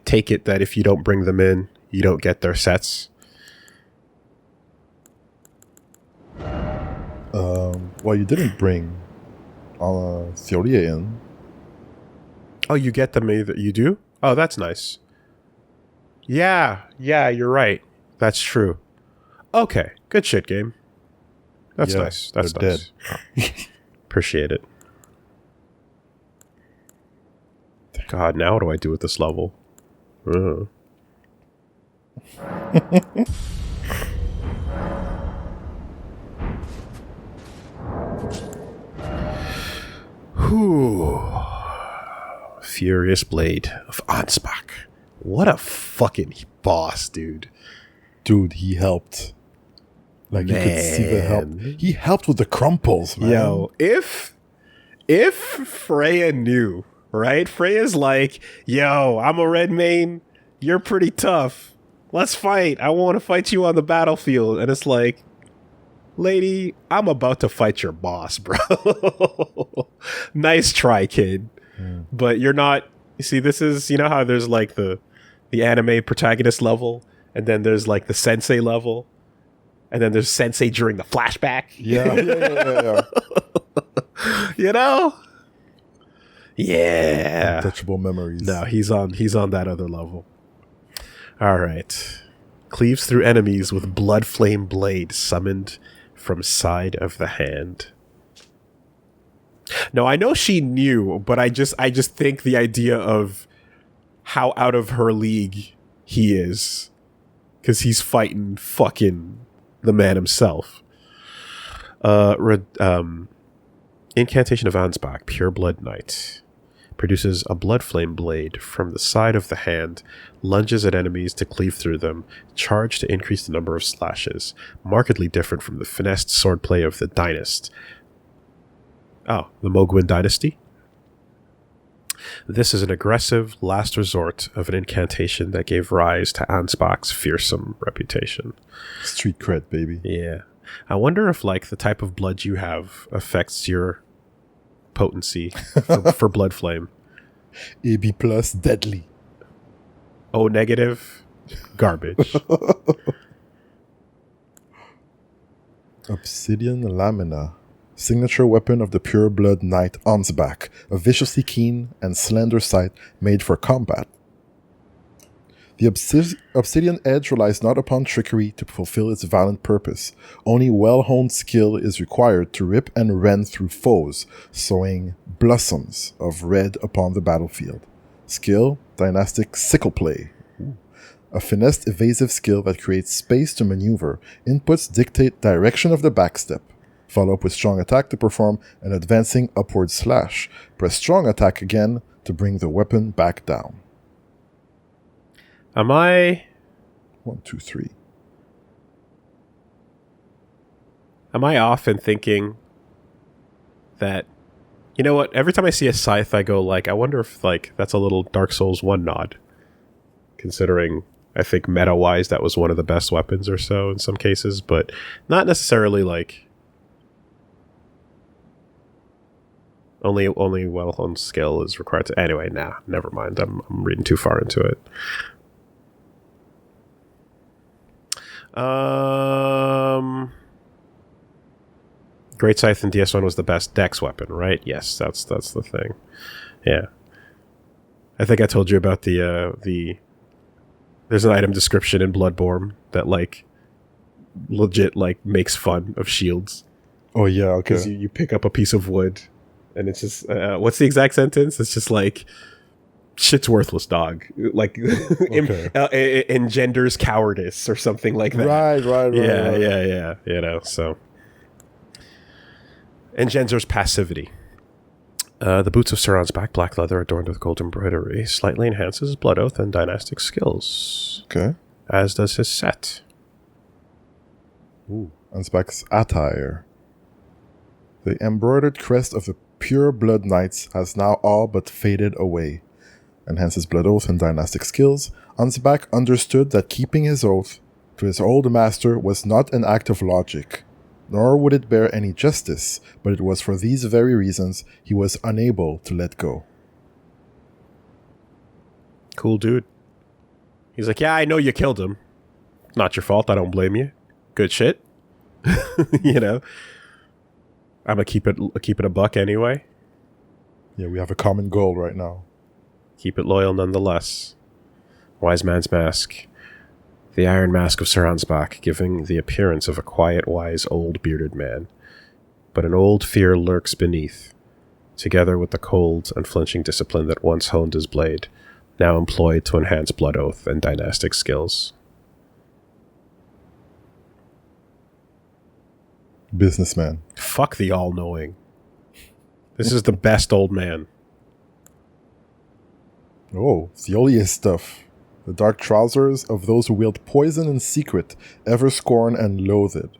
take it that if you don't bring them in, you don't get their sets. Well, you didn't bring Fiolier in. Oh, you get them either. You do? Oh, that's nice. Yeah, you're right. That's true. Okay, good shit, game. That's Yeah, nice. That's they're nice. Appreciate it. God, now what do I do with this level? Whew. Furious Blade of Ansbach. What a fucking boss, dude. Dude, he helped. Like, you could see the help. Man. He helped with the crumples, man. Yo, if Freya knew, right? Freya's like, yo, I'm a red main. You're pretty tough. Let's fight. I want to fight you on the battlefield. And it's like, lady, I'm about to fight your boss, bro. Nice try, kid. But you're not. You see, this is, you know how there's like the anime protagonist level, and then there's like the sensei level, and then there's sensei during the flashback. Yeah. You know? Yeah. Untouchable memories. No, he's on that other level. All right. Cleaves through enemies with blood flame blade summoned from side of the hand. No, I know she knew, but I just think the idea of how out of her league he is, because he's fighting fucking the man himself. Incantation of Ansbach, Pure Blood Knight. Produces a blood flame blade from the side of the hand, lunges at enemies to cleave through them, charge to increase the number of slashes, markedly different from the finessed swordplay of the Dynast. Oh, the Mogwin Dynasty? This is an aggressive last resort of an incantation that gave rise to Ansbach's fearsome reputation. Street cred, baby. Yeah. I wonder if, like, the type of blood you have affects your potency for blood flame. AB plus, deadly. O negative, garbage. Obsidian Lamina. Signature weapon of the Pure Blood Knight Ansbach. A viciously keen and slender sight made for combat. The obsidian edge relies not upon trickery to fulfill its valiant purpose. Only well-honed skill is required to rip and rend through foes, sowing blossoms of red upon the battlefield. Skill, dynastic sickle play. A finessed evasive skill that creates space to maneuver. Inputs dictate direction of the backstep. Follow up with strong attack to perform an advancing upward slash. Press strong attack again to bring the weapon back down. Am I 1, 2, 3. Am I off in thinking that, you know what, every time I see a scythe I go like, I wonder if like that's a little Dark Souls 1 nod, considering I think meta wise that was one of the best weapons or so in some cases, but not necessarily like only well-honed skill is required to. Anyway, never mind, I'm reading too far into it. Great Scythe in DS1 was the best dex weapon, right? Yes, that's the thing. Yeah. I think I told you about the there's an item description in Bloodborne that like legit like makes fun of shields. Oh yeah, okay. Because you pick up a piece of wood and it's just what's the exact sentence? It's just like shit's worthless, dog. Like engenders cowardice or something like that. Right. Yeah. You know, so engenders passivity. The boots of Sauron's back, black leather adorned with gold embroidery, slightly enhances blood oath and dynastic skills. Okay. As does his set. Ooh, Ansbach's attire. The embroidered crest of the Pure Blood Knights has now all but faded away. Enhances blood oath and dynastic skills. Ansbach understood that keeping his oath to his old master was not an act of logic, nor would it bear any justice, but it was for these very reasons he was unable to let go. Cool dude. He's like, yeah, I know you killed him. Not your fault, I don't blame you. Good shit. You know? I'm gonna keep it a buck anyway. Yeah, we have a common goal right now. Keep it loyal nonetheless. Wise Man's Mask. The iron mask of Sir Ansbach, giving the appearance of a quiet, wise, old bearded man. But an old fear lurks beneath, together with the cold, unflinching discipline that once honed his blade, now employed to enhance blood oath and dynastic skills. Businessman. Fuck the all-knowing. This is the best old man. Oh, it's the oliest stuff. The dark trousers of those who wield poison in secret, ever scorn and loathed.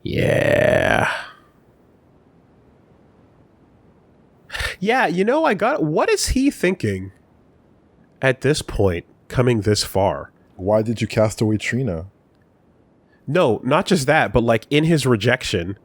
Yeah. Yeah, you know, what is he thinking at this point, coming this far? Why did you cast away Trina? No, not just that, but like in his rejection,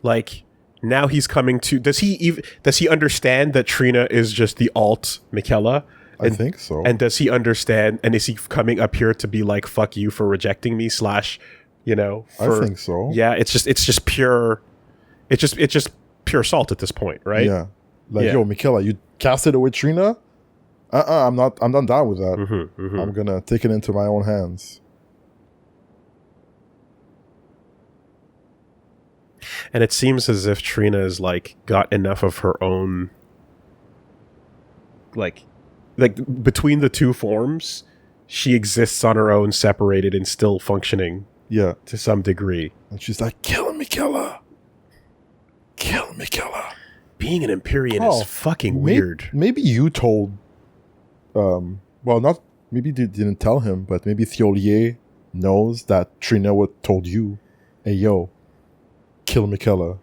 like now he's coming to, does he understand that Trina is just the alt Miquella? I think so. And does he understand, and is he coming up here to be like, fuck you for rejecting me / you know, I think so. Yeah, it's just pure pure salt at this point, right? Yeah. Like, yo, Miquella, you casted away Trina? I'm not down with that. I'm gonna take it into my own hands. And it seems as if Trina is like got enough of her own, like between the two forms, she exists on her own, separated and still functioning. Yeah. To some degree. And she's like, kill me, killer. Kill me, killer. Being an Empyrean is fucking weird. Maybe you told, well, not, maybe you didn't tell him, but maybe Thiolier knows that Trina told you, hey, yo, kill me, killer.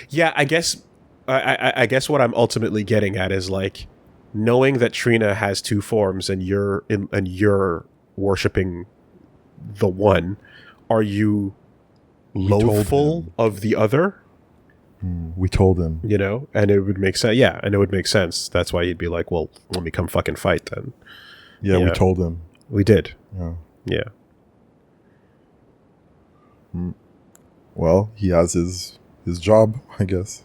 Yeah, I guess what I'm ultimately getting at is like knowing that Trina has two forms and you're worshipping the one. Are you loathful of the other? We told him. You know, and it would make sense. Yeah, and it would make sense. That's why you'd be like, well, let me come fucking fight then. Yeah, we told him. We did. Yeah. Well, he has his job, I guess.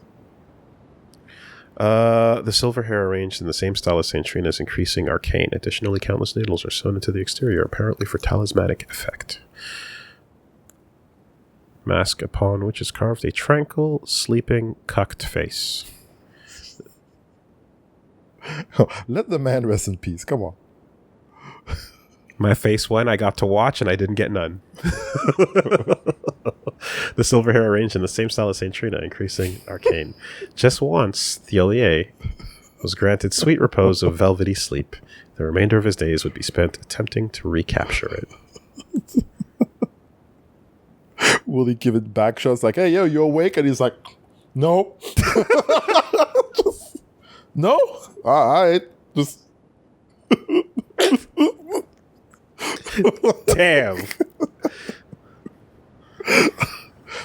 The silver hair arranged in the same style as Saint Trina is increasing arcane. Additionally, countless needles are sewn into the exterior, apparently for talismanic effect. Mask upon which is carved a tranquil, sleeping, cucked face. Let the man rest in peace. Come on. My face went, I got to watch, and I didn't get none. The silver hair arranged in the same style as Saint Trina, increasing arcane. Just once, Thiolier was granted sweet repose of velvety sleep. The remainder of his days would be spent attempting to recapture it. Will he give it back shots like, hey, yo, you awake? And he's like, no. No? All right. Just. Damn.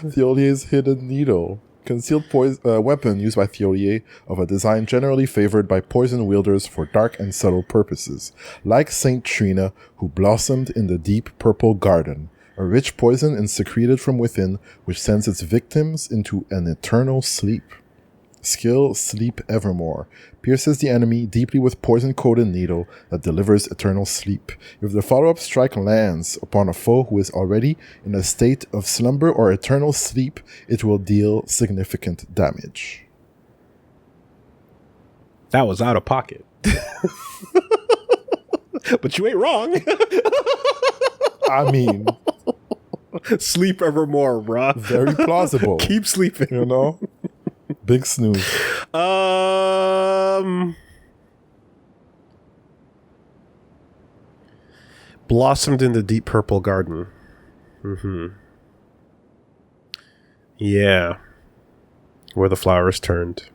Thiolier's hidden needle. Concealed weapon used by Thiolier of a design generally favored by poison wielders for dark and subtle purposes. Like Saint Trina, who blossomed in the deep purple garden. A rich poison is secreted from within, which sends its victims into an eternal sleep. Skill Sleep Evermore. Pierces the enemy deeply with poison-coated needle that delivers eternal sleep. If the follow-up strike lands upon a foe who is already in a state of slumber or eternal sleep, it will deal significant damage. That was out of pocket. But you ain't wrong. I mean... Sleep evermore, bruh. Very plausible. Keep sleeping. You know? Big snooze. Blossomed in the deep purple garden. Mm-hmm. Yeah. Where the flowers turned.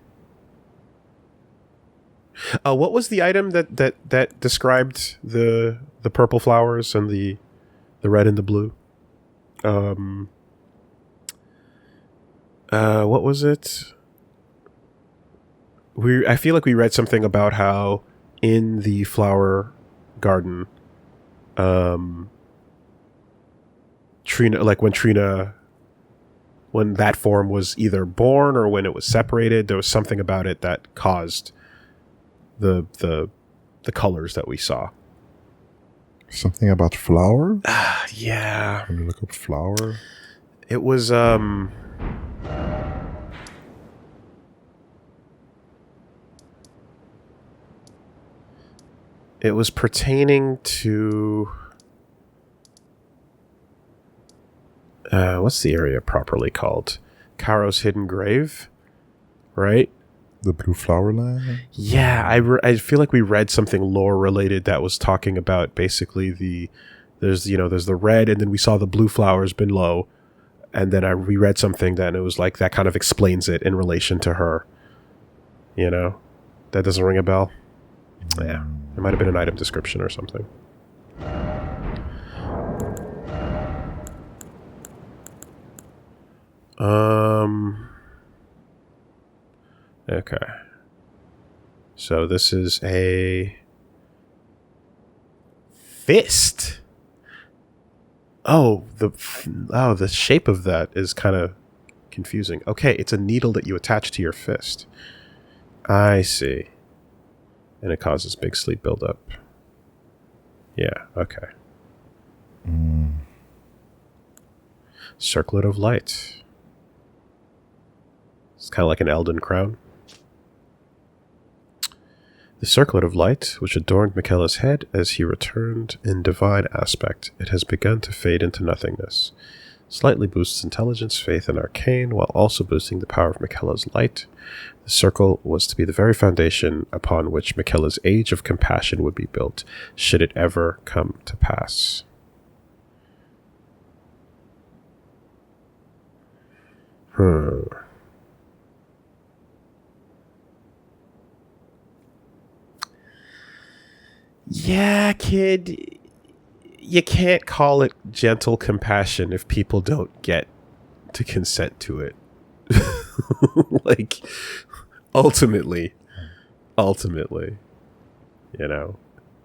What was the item that described the purple flowers and the red and the blue? What was it? I feel like we read something about how in the flower garden, Trina, like when that form was either born or when it was separated, there was something about it that caused the colors that we saw. Something about flower? Yeah. Let me look up flower. It was it was pertaining to what's the area properly called? Caro's Hidden Grave, right? The Blue Flower Land? Yeah, I feel like we read something lore related that was talking about basically there's the red and then we saw the blue flowers below, and then I reread something that it was like that kind of explains it in relation to her. You know? That doesn't ring a bell? Yeah. It might have been an item description or something. Okay. So this is a fist. The shape of that is kind of confusing. Okay, it's a needle that you attach to your fist. I see. And it causes big sleep buildup. Yeah, okay. Circlet of light. It's kind of like an Elden crown. The circlet of light, which adorned Miquella's head as he returned in divine aspect, it has begun to fade into nothingness. Slightly boosts intelligence, faith, and arcane, while also boosting the power of Miquella's light. The circle was to be the very foundation upon which Miquella's age of compassion would be built, should it ever come to pass. Yeah, kid. You can't call it gentle compassion if people don't get to consent to it. Like, ultimately, you know,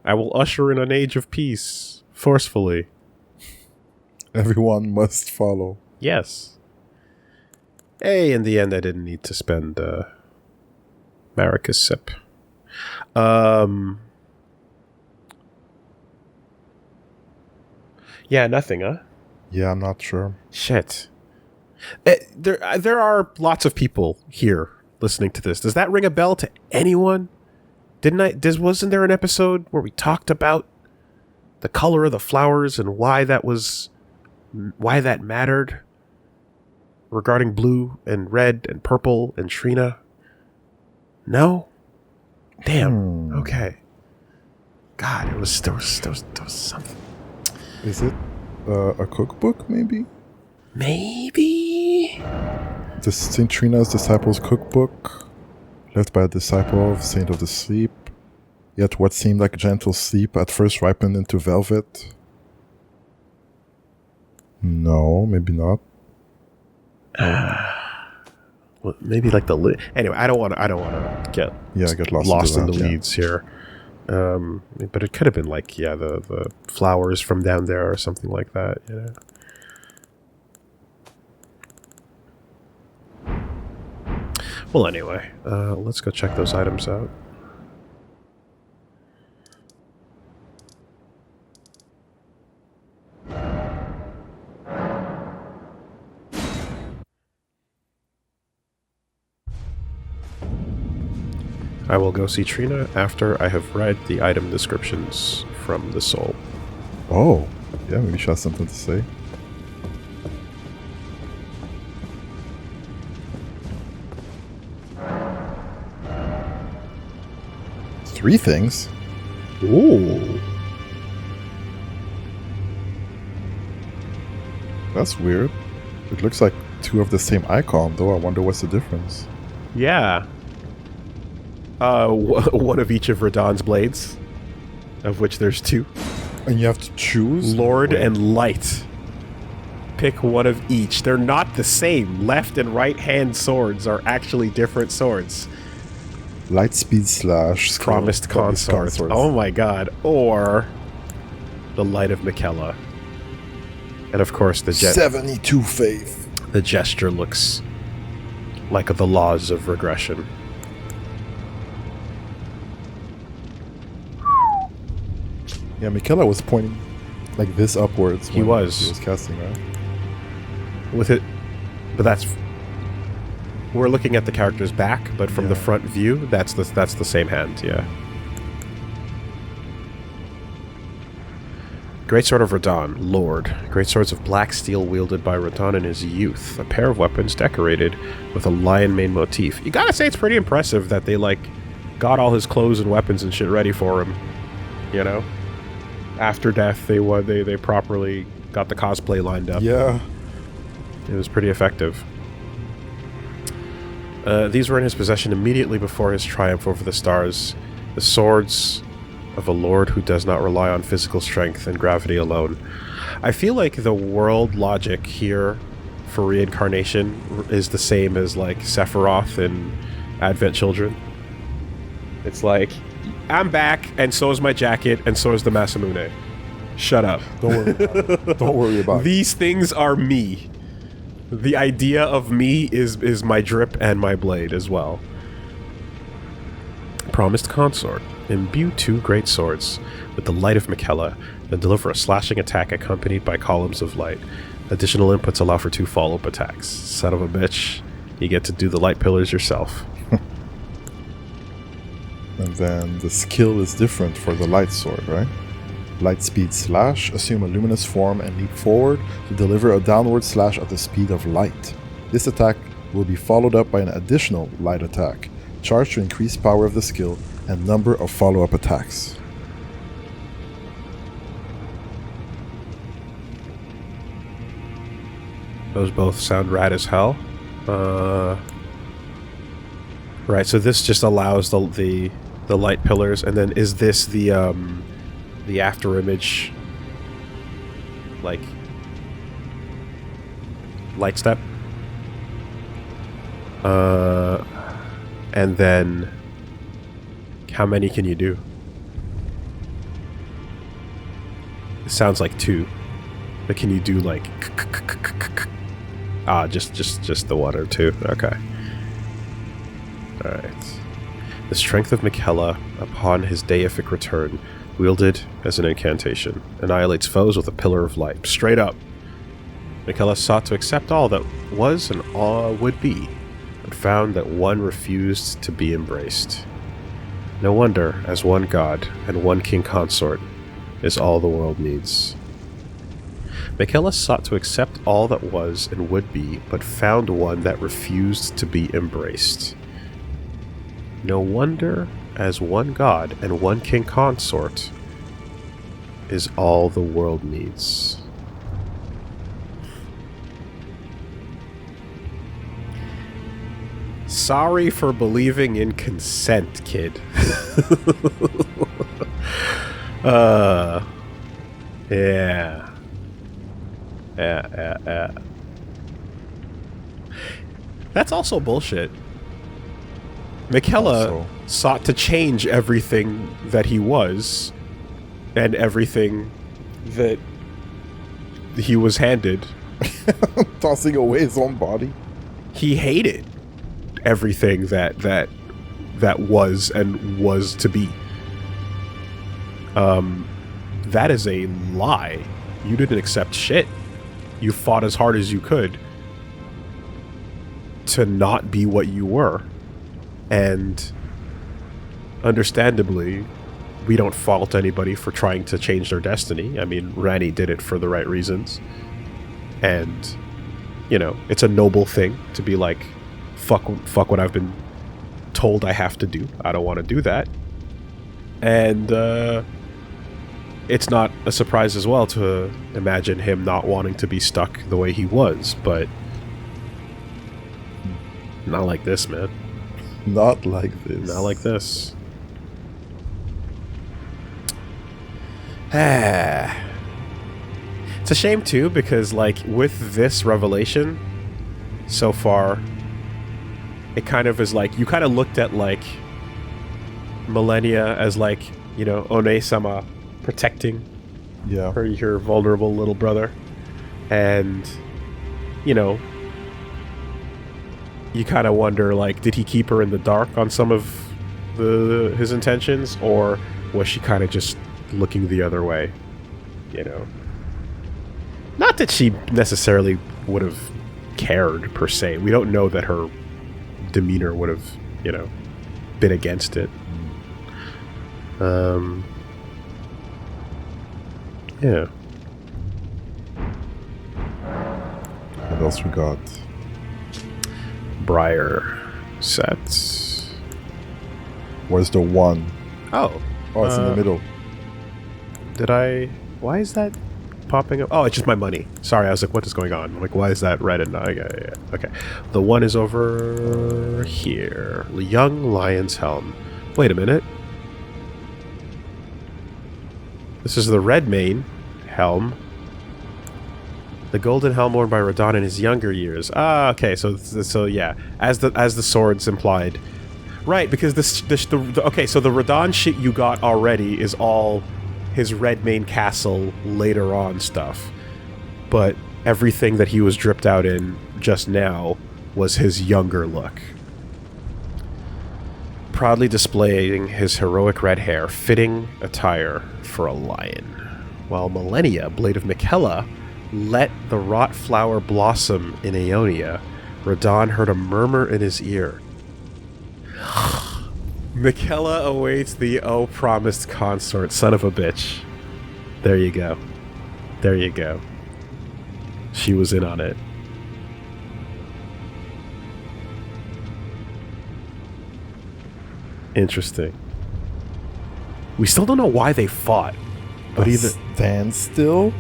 I will usher in an age of peace forcefully. Everyone must follow. Yes. Hey, in the end, I didn't need to spend Marika's sip. Yeah, nothing, huh? Yeah, I'm not sure. Shit. There are lots of people here listening to this. Does that ring a bell to anyone? Wasn't there an episode where we talked about the color of the flowers and why that mattered regarding blue and red and purple and Shrina? No? Damn. Okay. God, there was something. Is it a cookbook, maybe? Maybe? The St. Trina's Disciples Cookbook, left by a disciple of Saint of the Sleep. Yet what seemed like gentle sleep at first ripened into velvet. No, maybe not. Well, maybe like the anyway. I don't want to get lost in the weeds here. But it could have been like the flowers from down there or something like that. You know. Well, anyway, let's go check those items out. I will go see Trina after I have read the item descriptions from the soul. Oh, yeah, maybe she has something to say. Three things? Ooh. That's weird. It looks like two of the same icon, though. I wonder what's the difference. Yeah. One of each of Radahn's blades, of which there's two. And you have to choose? Lord and Light. Pick one of each. They're not the same. Left and right hand swords are actually different swords. Lightspeed slash Promised Consort. Oh my god. Or the Light of Miquella. And of course the 72 faith. The gesture looks like the laws of regression. Yeah, Miquella was pointing like this upwards. He was casting, right? With it, but that's we're looking at the character's back, but from the front view, that's the same hand. Yeah. Greatsword of Radahn, Lord. Greatswords of black steel wielded by Radahn in his youth. A pair of weapons decorated with a lion mane motif. You gotta say it's pretty impressive that they like got all his clothes and weapons and shit ready for him. You know. After death, they properly got the cosplay lined up. Yeah. It was pretty effective. These were in his possession immediately before his triumph over the stars. The swords of a lord who does not rely on physical strength and gravity alone. I feel like the world logic here for reincarnation is the same as like Sephiroth in Advent Children. It's like, I'm back, and so is my jacket, and so is the Masamune. Shut up. Don't worry about it. Don't worry about it. These things are me. The idea of me is my drip and my blade as well. Promised Consort. Imbue 2 great swords with the Light of Miquella, then deliver a slashing attack accompanied by columns of light. Additional inputs allow for 2 follow-up attacks. Son of a bitch. You get to do the light pillars yourself. And then the skill is different for the light sword, right? Light speed slash, assume a luminous form and leap forward to deliver a downward slash at the speed of light. This attack will be followed up by an additional light attack, charged to increase power of the skill and number of follow-up attacks. Those both sound rad as hell. Right, so this just allows the light pillars, and then is this the after image, like, light step? And then how many can you do? It sounds like 2, but can you do like just the 1 or 2? Okay. Alright. The strength of Miquella, upon his deific return, wielded as an incantation, annihilates foes with a pillar of light. Straight up. Miquella sought to accept all that was and all would be, but found that one refused to be embraced. No wonder, as one god and one king consort is all the world needs. Miquella sought to accept all that was and would be, but found one that refused to be embraced. No wonder, as one god and one king consort is all the world needs. Sorry for believing in consent, kid. Yeah. Yeah. That's also bullshit. Miquella sought to change everything that he was and everything that he was handed. Tossing away his own body. He hated everything that was and was to be. That is a lie. You didn't accept shit. You fought as hard as you could to not be what you were. And understandably, we don't fault anybody for trying to change their destiny. I mean, Ranni did it for the right reasons. And, you know, it's a noble thing to be like, fuck what I've been told I have to do. I don't want to do that. And it's not a surprise as well to imagine him not wanting to be stuck the way he was, but not like this, man. Not like this. Not like this. It's a shame too, because like with this revelation so far, it kind of is like you kind of looked at like Millennia as like, you know, One-sama protecting your vulnerable little brother, and you know, you kind of wonder, like, did he keep her in the dark on some of his intentions, or was she kind of just looking the other way? You know, not that she necessarily would have cared per se. We don't know that her demeanor would have, you know, been against it. Yeah. What else we got? Briar sets. Where's the 1? Oh, it's in the middle. Did I? Why is that popping up? Oh, it's just my money. Sorry, I was like, what is going on? I'm like, why is that red and yeah. Okay. The 1 is over here. Young Lion's Helm. Wait a minute. This is the red mane helm. The golden helm worn by Radahn in his younger years. Ah, okay. So yeah, as the swords implied, right? Because okay. So the Radahn shit you got already is all his red mane castle later on stuff, but everything that he was dripped out in just now was his younger look. Proudly displaying his heroic red hair, fitting attire for a lion, while Millennia, Blade of Miquella, let the wrought flower blossom in Aeonia, Radon heard a murmur in his ear. Michaela awaits the promised consort. Son of a bitch. There you go. There you go. She was in on it. Interesting. We still don't know why they fought. But either stand still.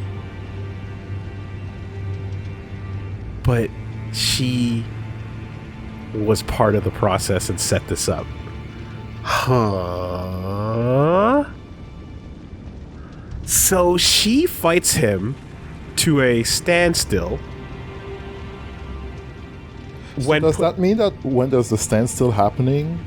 But she was part of the process and set this up. Huh? So she fights him to a standstill. So does that mean that when there's a standstill happening,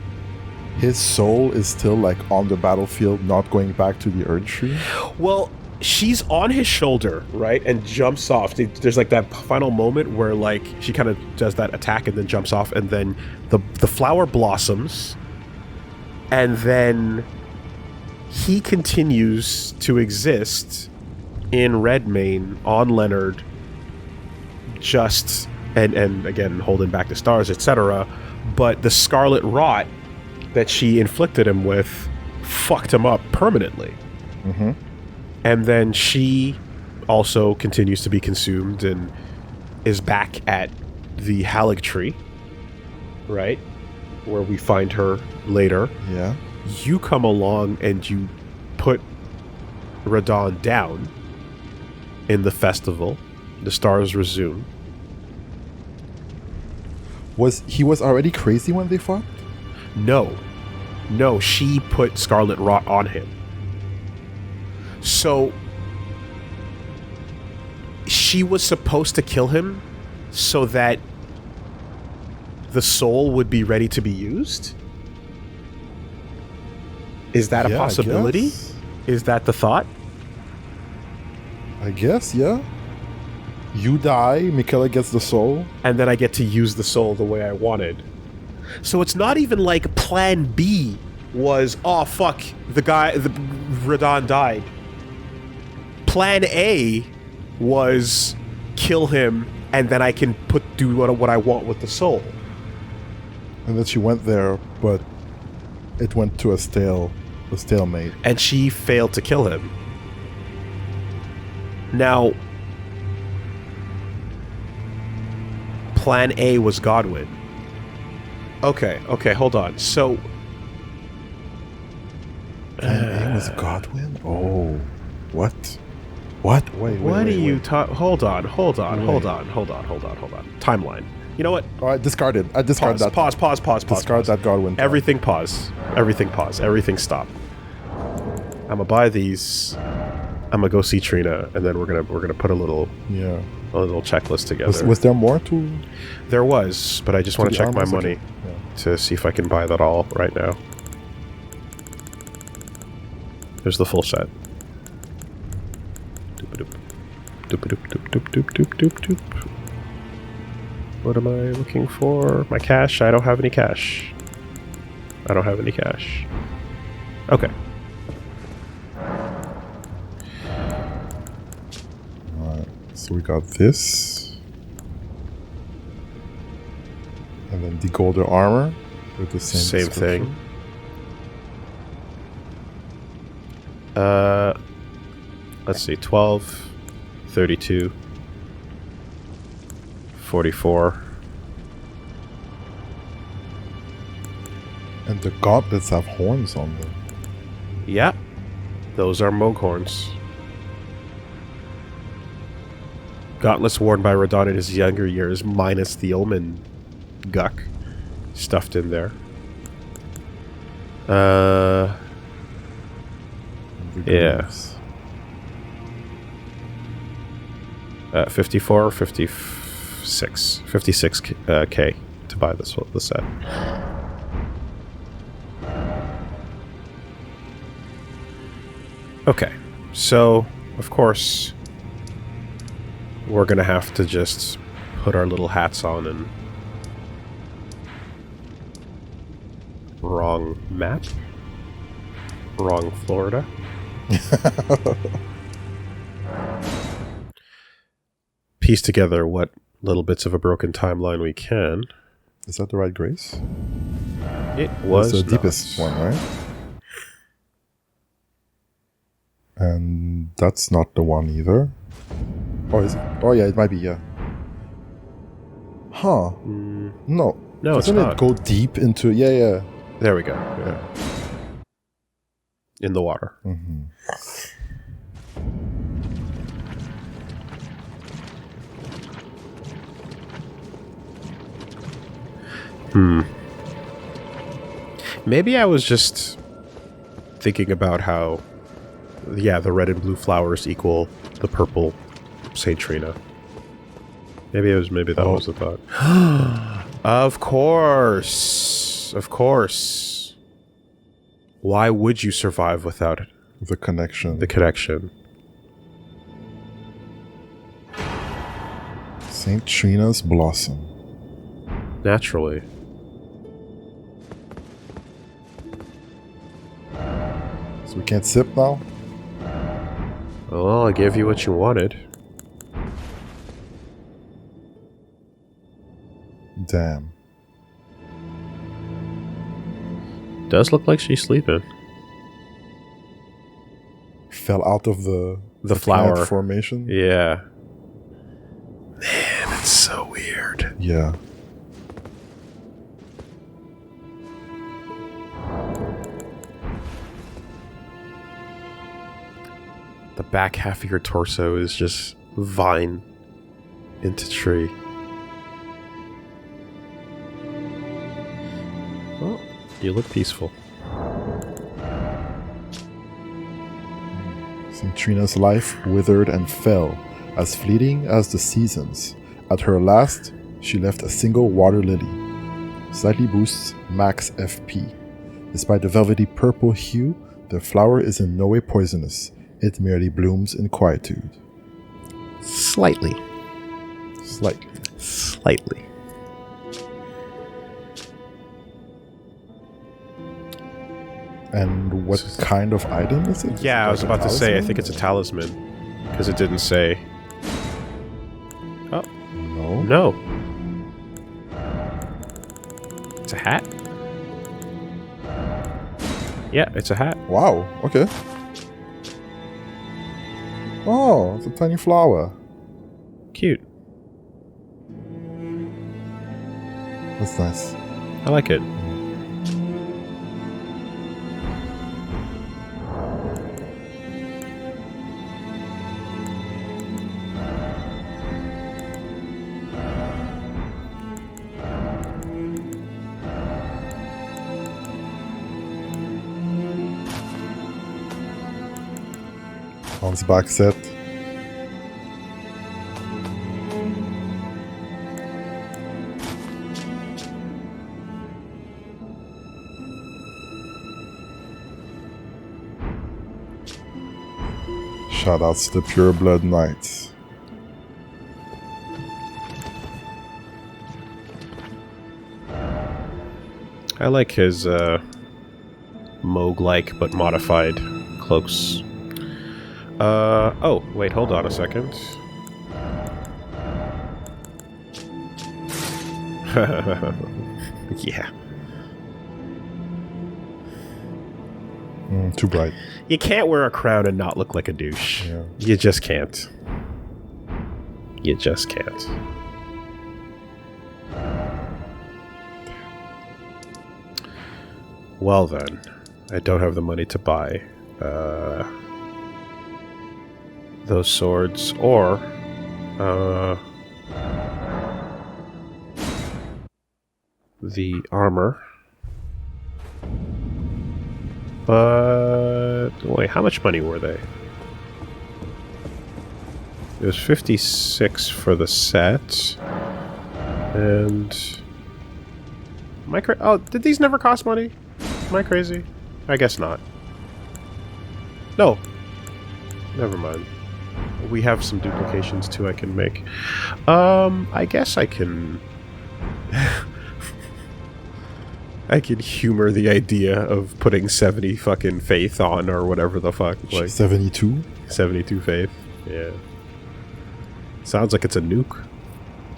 his soul is still like on the battlefield, not going back to the Erdtree? Well, she's on his shoulder, right, and jumps off. There's like that final moment where like she kind of does that attack and then jumps off, and then the flower blossoms, and then he continues to exist in Redmane on Leonard, just and again holding back the stars, etc. But the scarlet rot that she inflicted him with fucked him up permanently. Mm-hmm. And then she also continues to be consumed and is back at the Erdtree, right? Where we find her later. Yeah. You come along and you put Radon down in the festival. The stars resume. He was already crazy when they fought? No, she put Scarlet Rot on him. So she was supposed to kill him so that the soul would be ready to be used? Is that a possibility? Is that the thought? I guess, yeah. You die, Michaela gets the soul. And then I get to use the soul the way I wanted. So it's not even like plan B was, oh fuck, the Radon died. Plan A was kill him and then I can do what I want with the soul. And then she went there, but it went to a stalemate. And she failed to kill him. Now, Plan A was Godwin. Okay, hold on. So... Plan A was Godwin? Oh, what? What? Wait. What are you talking... Hold on. Timeline. You know what? Oh, I discarded that. Pause. Discard that Godwin. Everything pause. Everything stop. I'm gonna buy these. I'm gonna go see Trina, and then we're gonna put a little checklist together. Was there more to? There was, but I just want to check my money Yeah. to see if I can buy that all right now. There's the full set. Doop. What am I looking for? My cash? I don't have any cash. Okay. Alright, so we got this. And then the golden armor with the same thing. Let's see, 12, 32, 44. And the gauntlets have horns on them. Yeah, those are Moog horns. Gauntlets worn by Radon in his younger years, minus the omen guck stuffed in there. Yeah. 54 or 56? 56K to buy the set. Okay, so, of course, we're gonna have to just put our little hats on and... Wrong map? Wrong Florida? Piece together what little bits of a broken timeline we can. Is that the right grace? It was That's the not. deepest one, right? And that's not the one either. Oh, is it? Oh, yeah, it might be, yeah. Huh. No. No, it's Doesn't not. it go deep into... Yeah, yeah. There we go. Yeah. In the water. Mm-hmm. Maybe I was just thinking about how, yeah, the red and blue flowers equal the purple Saint Trina. Maybe that was the thought. Of course. Of course. Why would you survive without it? The connection. The connection. St. Trina's blossom. Naturally. So we can't sip now? Well, I gave you what you wanted. Damn. Does look like she's sleeping. Fell out of the flower plant formation? Yeah. Man, it's so weird. Yeah. The back half of your torso is just vine into tree. Well, you look peaceful. St. Trina's life withered and fell, as fleeting as the seasons. At her last, she left a single water lily. Slightly boosts max FP. Despite the velvety purple hue, the flower is in no way poisonous. It merely blooms in quietude. Slightly. Slightly. Slightly. And what kind of item is it? Yeah, I was Like a about to say, I talisman? think it's a talisman. Because it didn't say. Oh, No. no. It's a hat? Yeah, it's a hat. Wow, okay. Oh, it's a tiny flower. Cute. That's nice. I like it. Hans back set. Shoutouts to the Pure Blood Knights. I like his Moog-like but modified cloaks. Oh, wait, hold on a second. Yeah. Too bright. You can't wear a crown and not look like a douche. Yeah. You just can't. You just can't. Well then, I don't have the money to buy those swords or the armor. But wait, how much money were they? It was 56 for the set. And am I oh, did these never cost money? Am I crazy? I guess not. No. Never mind. We have some duplications too I can make. I guess I can I can humor the idea of putting 70 fucking faith on or whatever the fuck. Like 72? 72 faith. Yeah. Sounds like it's a nuke.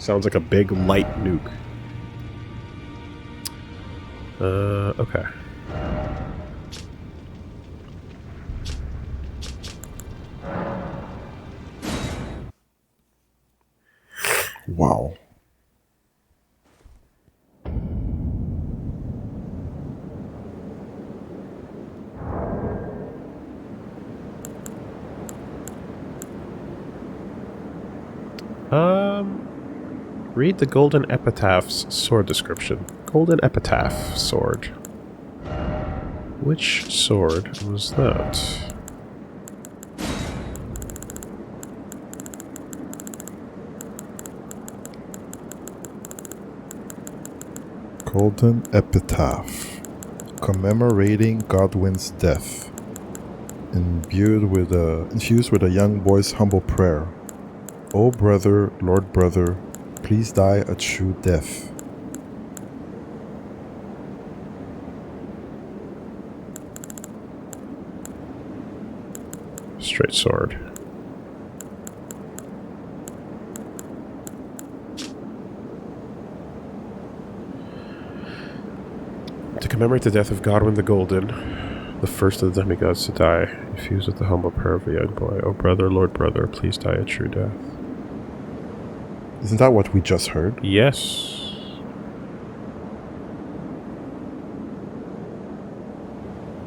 Sounds like a big light nuke. Okay. Wow. Read the Golden Epitaph's sword description. Golden Epitaph sword. Which sword was that? Golden Epitaph, commemorating Godwin's death, infused with a young boy's humble prayer. O brother, Lord brother, please die a true death. Straight sword. To commemorate the death of Godwin the Golden, the first of the demigods to die, infused with the humble prayer of a young boy. O brother, Lord brother, please die a true death. Isn't that what we just heard? Yes.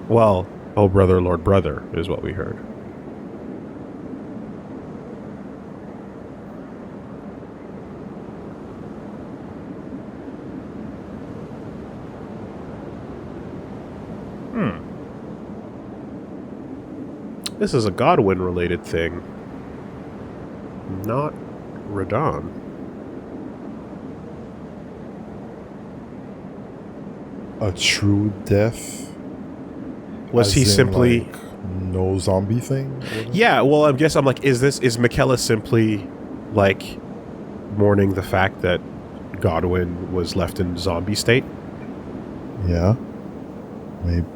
Well, oh brother, Lord brother is what we heard. This is a Godwin-related thing. Not Radon. A true death? Was As he in, simply... like, no zombie thing? Yeah, well, I guess I'm like, is Michaela simply, like, mourning the fact that Godwin was left in zombie state? Yeah. Maybe.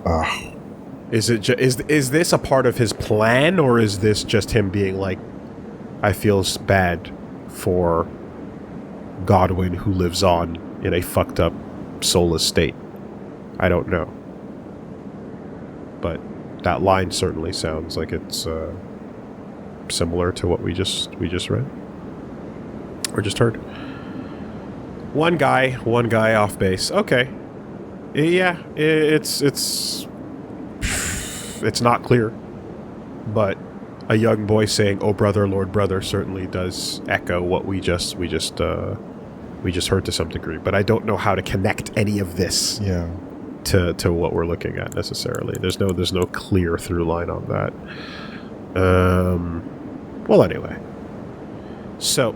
Is it is this a part of his plan, or is this just him being like, I feel bad for Godwin who lives on in a fucked up, soulless state? I don't know. But that line certainly sounds like it's similar to what we just read. Or just heard. One guy off base. Okay. Yeah, it's not clear, but a young boy saying "Oh brother, Lord brother" certainly does echo what we just heard to some degree. But I don't know how to connect any of this to what we're looking at necessarily. There's no clear through line on that. Well, anyway, so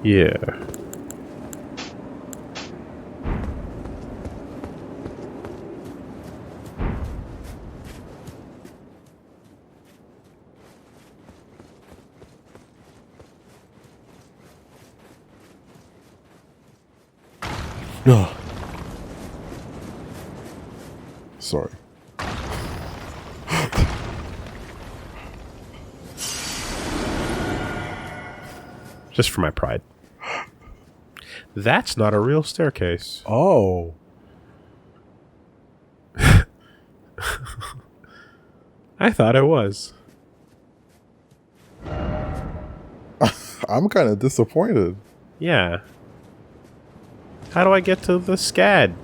yeah. Ugh. Sorry. Just for my pride. That's not a real staircase. Oh. I thought it was. I'm kind of disappointed. Yeah. How do I get to the SCAD?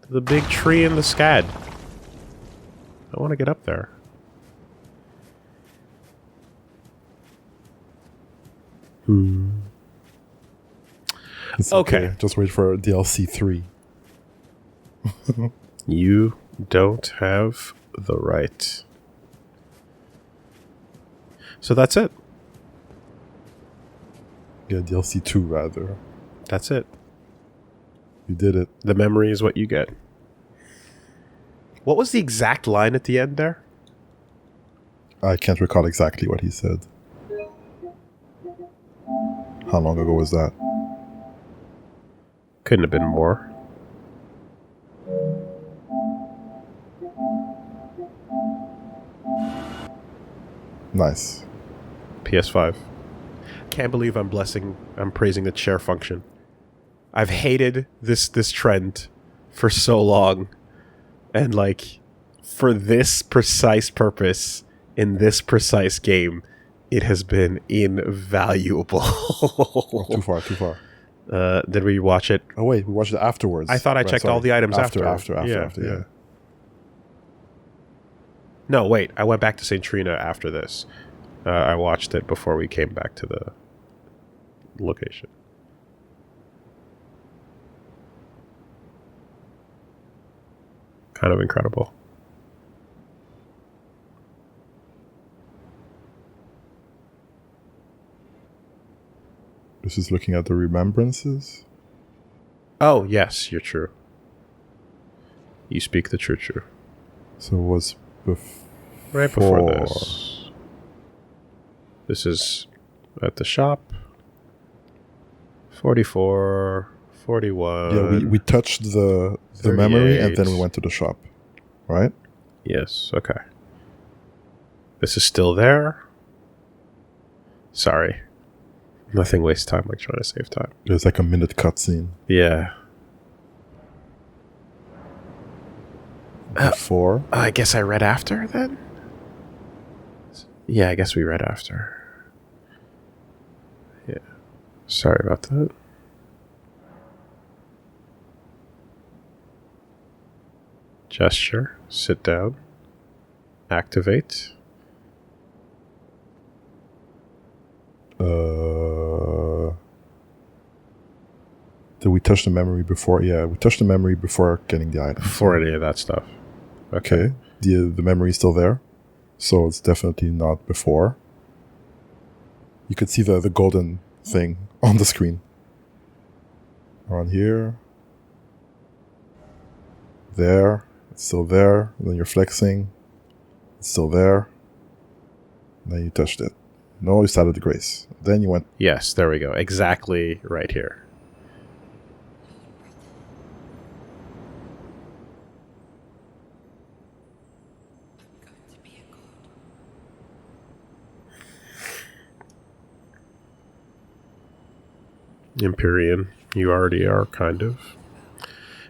To the big tree in the SCAD. I want to get up there. It's okay. Just wait for DLC 3. You don't have the right. So that's it. Yeah, DLC 2 rather. That's it. You did it. The memory is what you get. What was the exact line at the end there? I can't recall exactly what he said. How long ago was that? Couldn't have been more. Nice. PS5. Can't believe I'm praising the chair function. I've hated this trend for so long, and like for this precise purpose in this precise game, it has been invaluable. Too far. Did we watch it? Oh wait, we watched it afterwards. I thought I checked all the items after. After. Yeah. No, wait. I went back to St. Trina after this. I watched it before we came back to the location. Kind of incredible. This is looking at the remembrances. Oh, yes, you're true. You speak the true. So it was before. Right before this. This is at the shop. 44, 41. Yeah, we touched the memory and then we went to the shop, right? Yes, okay. This is still there. Sorry. Nothing wastes time like trying to save time. There's like a minute cutscene. Yeah. Before? I guess I read after then? Yeah, I guess we read after. Yeah. Sorry about that. Gesture. Sit down. Activate. Did we touch the memory before? Yeah, we touched the memory before getting the item. Before any of that stuff. Okay. The memory is still there. So it's definitely not before. You could see the golden thing on the screen. Around here. There. It's still there. And then you're flexing. It's still there. And then you touched it. No, you started the grace. Then you went. Yes, there we go. Exactly right here. Empyrean, you already are, kind of.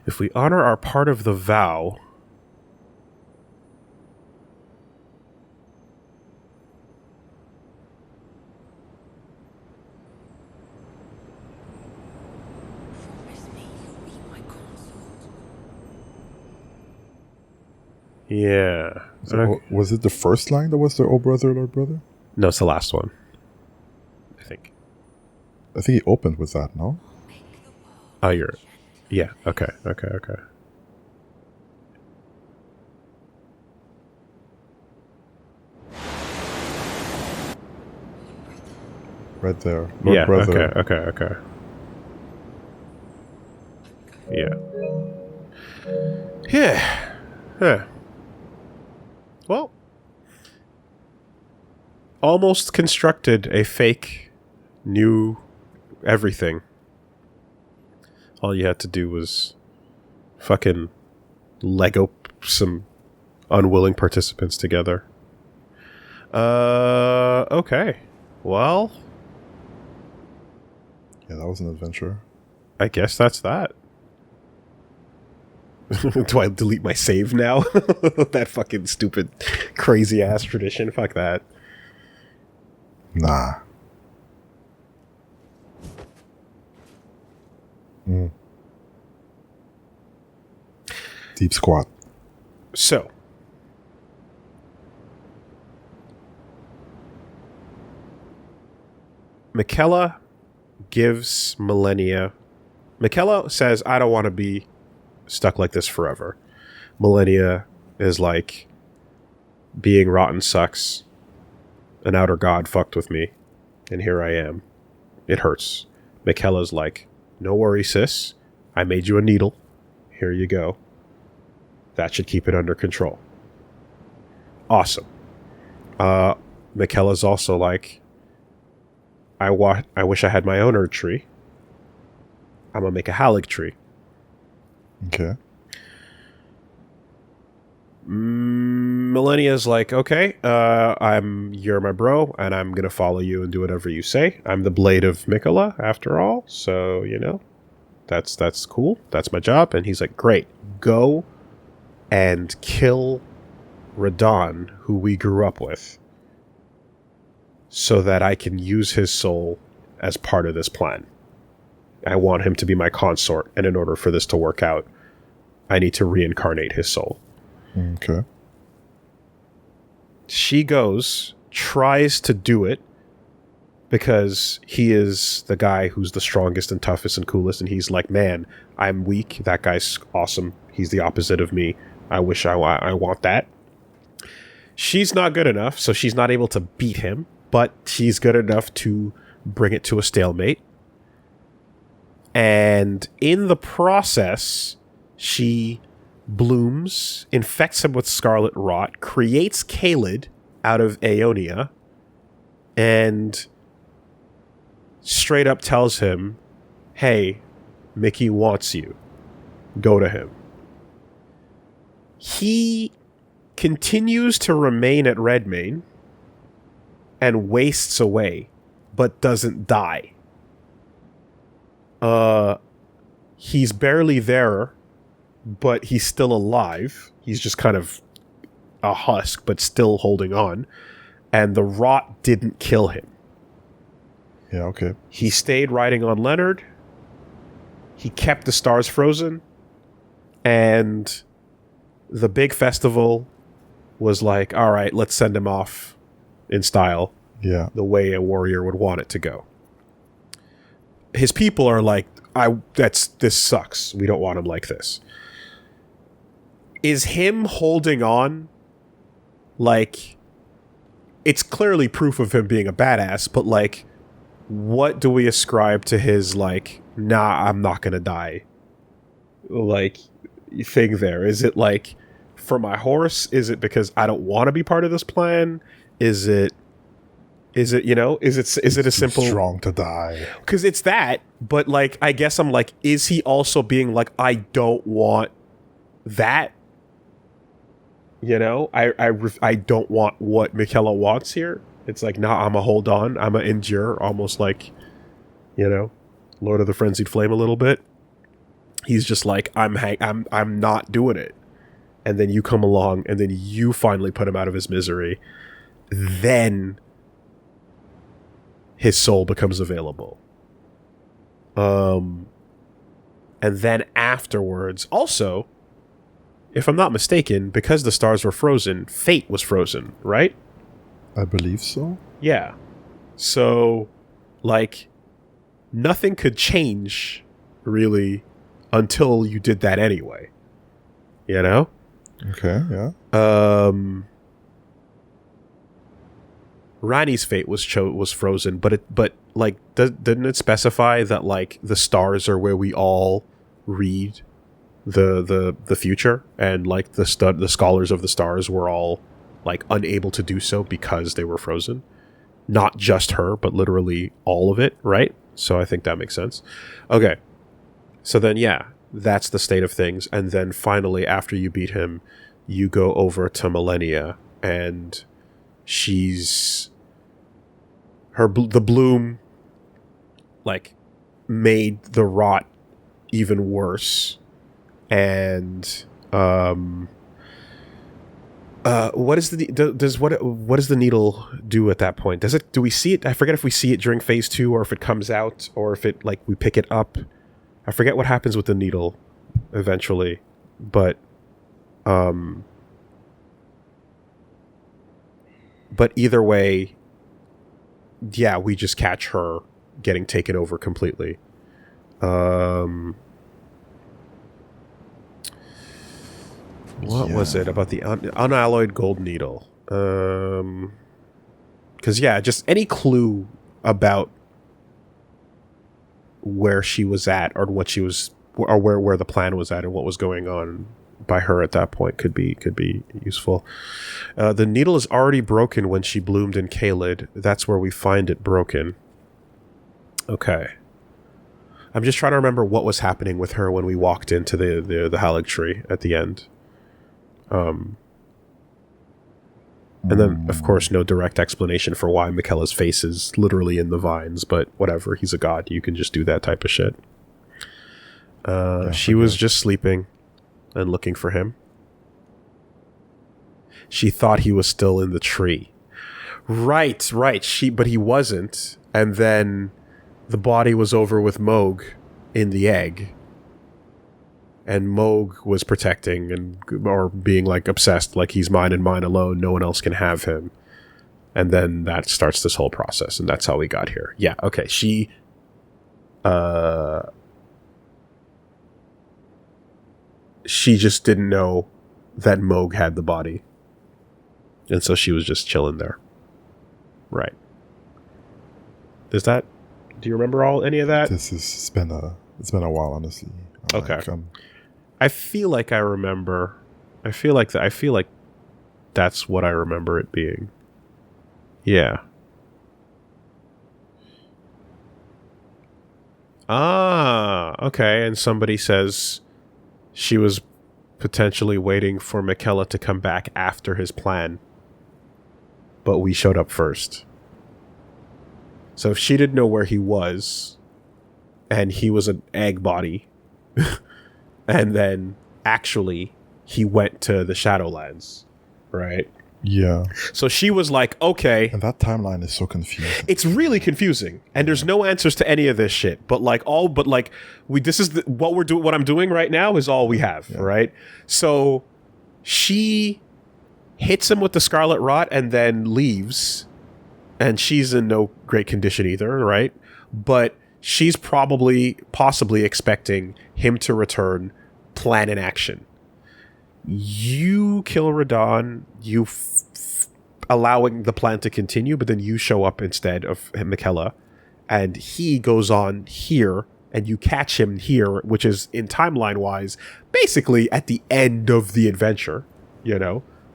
If we honor our part of the vow... Yeah. So was it the first line that was the "Oh brother, Lord brother"? No, it's the last one. I think. I think he opened with that, no? Oh, you're... Yeah, okay. Right there. Lord Yeah, brother. okay. Yeah. Well, almost constructed a fake new everything. All you had to do was fucking Lego some unwilling participants together. Okay. Well, Yeah, that was an adventure. I guess that's that. Do I delete my save now? That fucking stupid, crazy ass tradition. Fuck that. Nah. Deep squat. So, Michaela gives Millennia... Michaela says, I don't want to be stuck like this forever. Millennia is like, being rotten sucks. An outer god fucked with me. And here I am. It hurts. Michaela's like, no worries, sis. I made you a needle. Here you go. That should keep it under control. Awesome. Michaela's also like, I wish I had my own Erdtree. I'm gonna make a Halig tree. Okay. Millennia's like, okay, you're my bro, and I'm gonna follow you and do whatever you say. I'm the blade of Mikola, after all, so that's cool. That's my job. And he's like, great, go and kill Radon, who we grew up with, so that I can use his soul as part of this plan. I want him to be my consort, and in order for this to work out, I need to reincarnate his soul. Okay. She goes, tries to do it, because he is the guy who's the strongest and toughest and coolest, and he's like, man, I'm weak. That guy's awesome. He's the opposite of me. I wish I want that. She's not good enough, so she's not able to beat him, but she's good enough to bring it to a stalemate. And in the process, she blooms, infects him with scarlet rot, creates Caelid out of Aeonia, and straight up tells him, hey, Mickey wants you. Go to him. He continues to remain at Redmane and wastes away, but doesn't die. He's barely there, but he's still alive. He's just kind of a husk, but still holding on. And the rot didn't kill him. Yeah, okay. He stayed riding on Leonard. He kept the stars frozen. And the big festival was like, all right, let's send him off in style. Yeah. The way a warrior would want it to go. His people are like, this sucks. We don't want him like this. Is him holding on, like, it's clearly proof of him being a badass, but like, what do we ascribe to his, like, nah, I'm not gonna die, like, thing there? Is it like, for my horse? Is it because I don't want to be part of this plan? Is it is it a simple strong to die? Because it's that, but like, I guess I'm like, is he also being like, I don't want that? I don't want what Michaela wants here. It's like, nah, I'ma hold on. I'ma endure, almost like, Lord of the Frenzied Flame a little bit. He's just like, I'm not doing it. And then you come along, and then you finally put him out of his misery. Then his soul becomes available. And then afterwards, also, if I'm not mistaken, because the stars were frozen, fate was frozen, right? I believe so. Yeah. So, like, nothing could change, really, until you did that anyway. Okay, yeah. Rani's fate was frozen, but didn't it specify that, like, the stars are where we all read the future, and like the scholars of the stars were all like unable to do so because they were frozen? Not just her, but literally all of it, right? So I think that makes sense. Okay. So then, yeah, that's the state of things. And then finally, after you beat him, you go over to Millennia, and the bloom, like, made the rot even worse. And what does the needle do at that point? Do we see it? I forget if we see it during phase 2, or if it comes out, or if it, like, we pick it up. I forget what happens with the needle eventually, but either way, yeah, we just catch her getting taken over completely. What was it about the unalloyed gold needle? Because, yeah, just any clue about where she was at, or what she was, or where the plan was at, and what was going on by her at that point could be useful. The needle is already broken when she bloomed in Caelid. That's where we find it broken. Okay. I'm just trying to remember what was happening with her when we walked into the Halig tree at the end. And then, of course, no direct explanation for why Michaela's face is literally in the vines, but whatever. He's a god. You can just do that type of shit. She was just sleeping and looking for him. She thought he was still in the tree. Right. But he wasn't. And then the body was over with Moog in the egg. And Moog was protecting or being like obsessed, like he's mine and mine alone. No one else can have him. And then that starts this whole process, and that's how we got here. Yeah, okay. She just didn't know that Moog had the body. And so she was just chilling there. Right. Do you remember any of that? It's been a while, honestly. Okay. I feel like I remember. I feel like that's what I remember it being. Yeah. Okay. And somebody says she was potentially waiting for Michaela to come back after his plan. But we showed up first. So if she didn't know where he was, and he was an egg body, and then actually he went to the Shadowlands, right? Yeah. So she was like, okay. And that timeline is so confusing. It's really confusing, and there's no answers to any of this shit. But what I'm doing right now is all we have, right? So she hits him with the Scarlet Rot and then leaves, and she's in no great condition either, right? But she's possibly expecting him to return, plan in action. You kill Radon, you allowing the plan to continue, but then you show up instead of Michaela, and he goes on here, and you catch him here, which is, in timeline-wise, basically at the end of the adventure,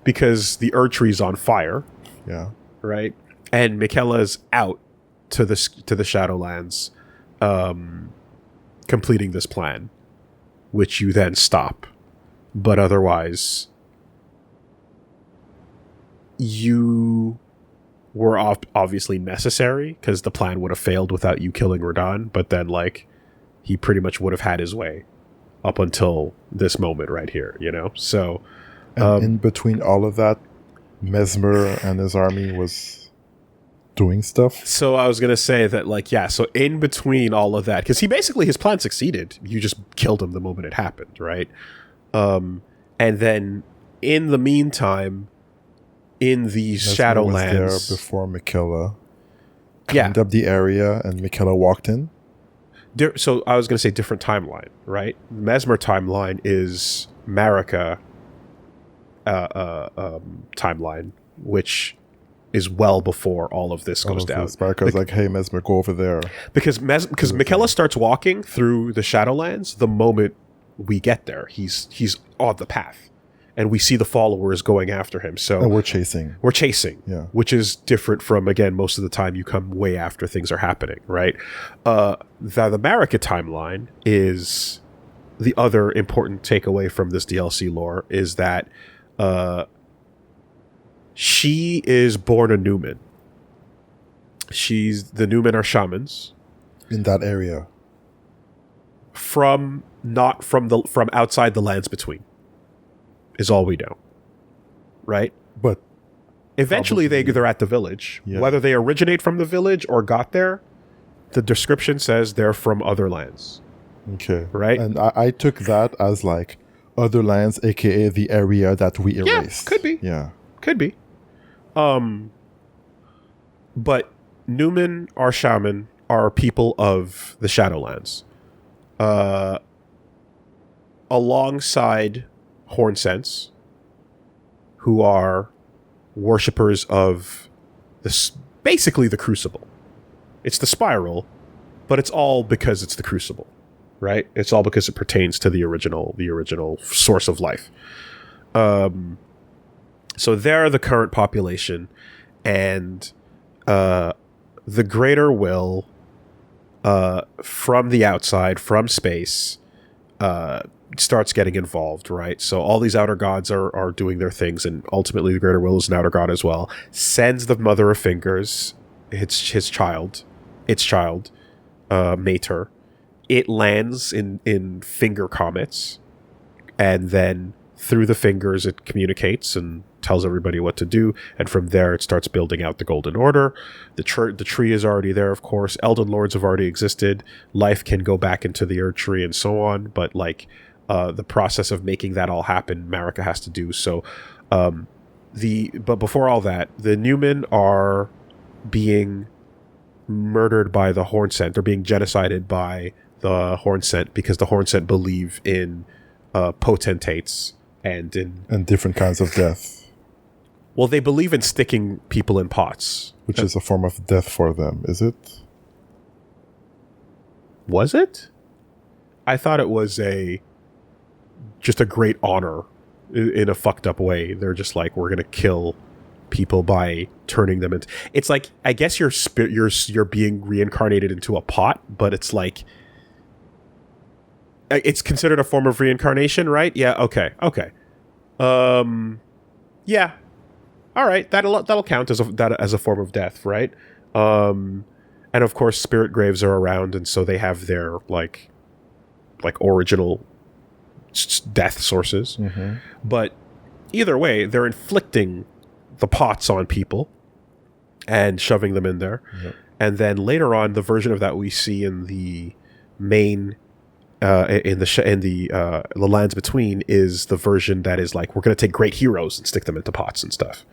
because the Erdtree's on fire. Yeah. Right? And Michaela's out to the Shadowlands, completing this plan, which you then stop. But otherwise, you were obviously necessary, because the plan would have failed without you killing Radon, but then, he pretty much would have had his way up until this moment right here, So... And in between all of that, Mesmer and his army was doing stuff. So I was going to say that, so in between all of that, because his plan succeeded. You just killed him the moment it happened, right? And then in the meantime, in the Shadowlands... was there before Michaela cleaned up the area, and Michaela walked in. So I was going to say different timeline, right? Mesmer timeline is Marika timeline, which is well before all of this goes down. Marika's like, hey, Mesmer, go over there. Because Michaela starts walking through the Shadowlands the moment we get there. He's on the path, and we see the followers going after him. So and we're chasing. Yeah. Which is different from, again, most of the time you come way after things are happening, right? The Marika timeline is the other important takeaway from this DLC lore, is that she is born a Newman. The Newmen are shamans in that area, from outside the lands between, is all we know, right? But eventually they're at the village. Yeah. Whether they originate from the village or got there, the description says they're from other lands. Okay, right? And I took that as other lands, aka the area that we erased. Yeah, could be. Yeah, could be. But Newmen or shaman are people of the Shadowlands, alongside Hornsense, who are worshippers of basically the Crucible. It's the Spiral, but it's all because it's the Crucible. Right? It's all because it pertains to the original source of life. So they're the current population, and the Greater Will, from the outside, from space, starts getting involved, right? So all these outer gods are doing their things, and ultimately the Greater Will is an outer god as well. Sends the Mother of Fingers, its child, Mater. It lands in Finger Comets, and then through the fingers it communicates and tells everybody what to do, and from there it starts building out the Golden Order. The tree is already there, of course. Elden Lords have already existed. Life can go back into the Erdtree and so on, but like the process of making that all happen, Marika has to do. So but before all that, the Newmen are being murdered by the Hornsent. They're being genocided by the Hornsent because the Hornsent believe in potentates and different kinds of death. Well, they believe in sticking people in pots. Which is a form of death for them, is it? Was it? I thought it was just a great honor in a fucked up way. They're just like, we're going to kill people by turning them into... It's like, I guess you're being reincarnated into a pot, but it's like... It's considered a form of reincarnation, right? Yeah, okay. Yeah. All right, that'll count as a form of death, right? And of course, spirit graves are around, and so they have their like original death sources. Mm-hmm. But either way, they're inflicting the pots on people and shoving them in there. Yep. And then later on, the version of that we see in the main in the lands between is the version that is like, we're going to take great heroes and stick them into pots and stuff,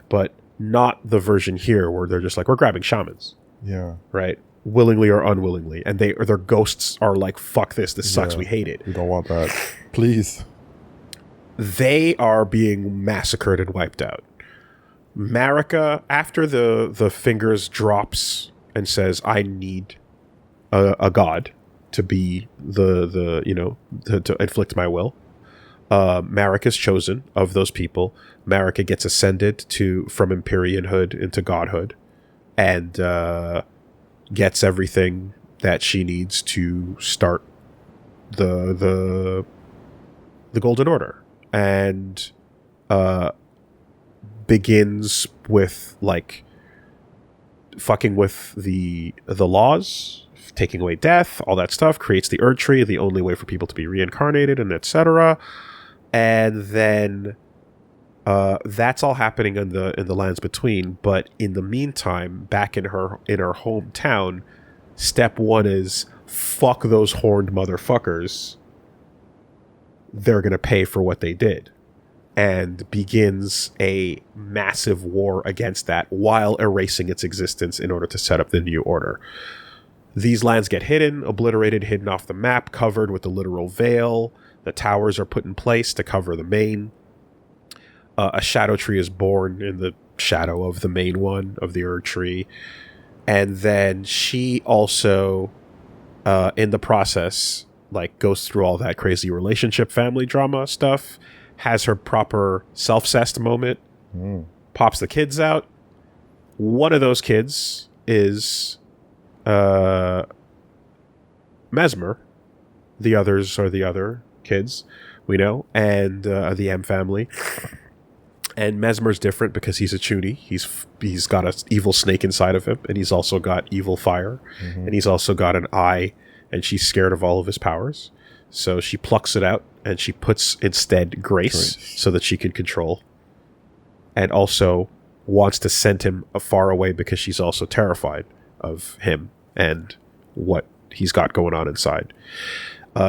but not the version here where they're just like, we're grabbing shamans. Yeah. Right. Willingly or unwillingly. And their ghosts are like, fuck this sucks. We hate it. We don't want that. Please. They are being massacred and wiped out. Marika, after the fingers drops and says, I need a god to be to inflict my will. Marika's chosen of those people. Marika gets ascended from Empyreanhood into godhood, and gets everything that she needs to start the Golden Order, and begins with like fucking with the laws, taking away death, all that stuff, creates the Erdtree, the only way for people to be reincarnated, and etc. And then that's all happening in the lands between. But in the meantime, back in her hometown, step one is fuck those horned motherfuckers. They're gonna pay for what they did, and begins a massive war against that while erasing its existence in order to set up the new order. These lands get obliterated, hidden off the map, covered with the literal veil. The towers are put in place to cover the main. A shadow tree is born in the shadow of the main one, of the Erdtree. And then she also, in the process, like goes through all that crazy relationship, family drama stuff, has her proper self-cessed moment, pops the kids out. One of those kids is... Mesmer. The others are the other kids we know, and the M family. And Mesmer's different because he's a chuny. He's got an evil snake inside of him, and he's also got evil fire, and he's also got an eye, and she's scared of all of his powers. So she plucks it out, and she puts instead Grace. So that she can control, and also wants to send him far away because she's also terrified of him and what he's got going on inside.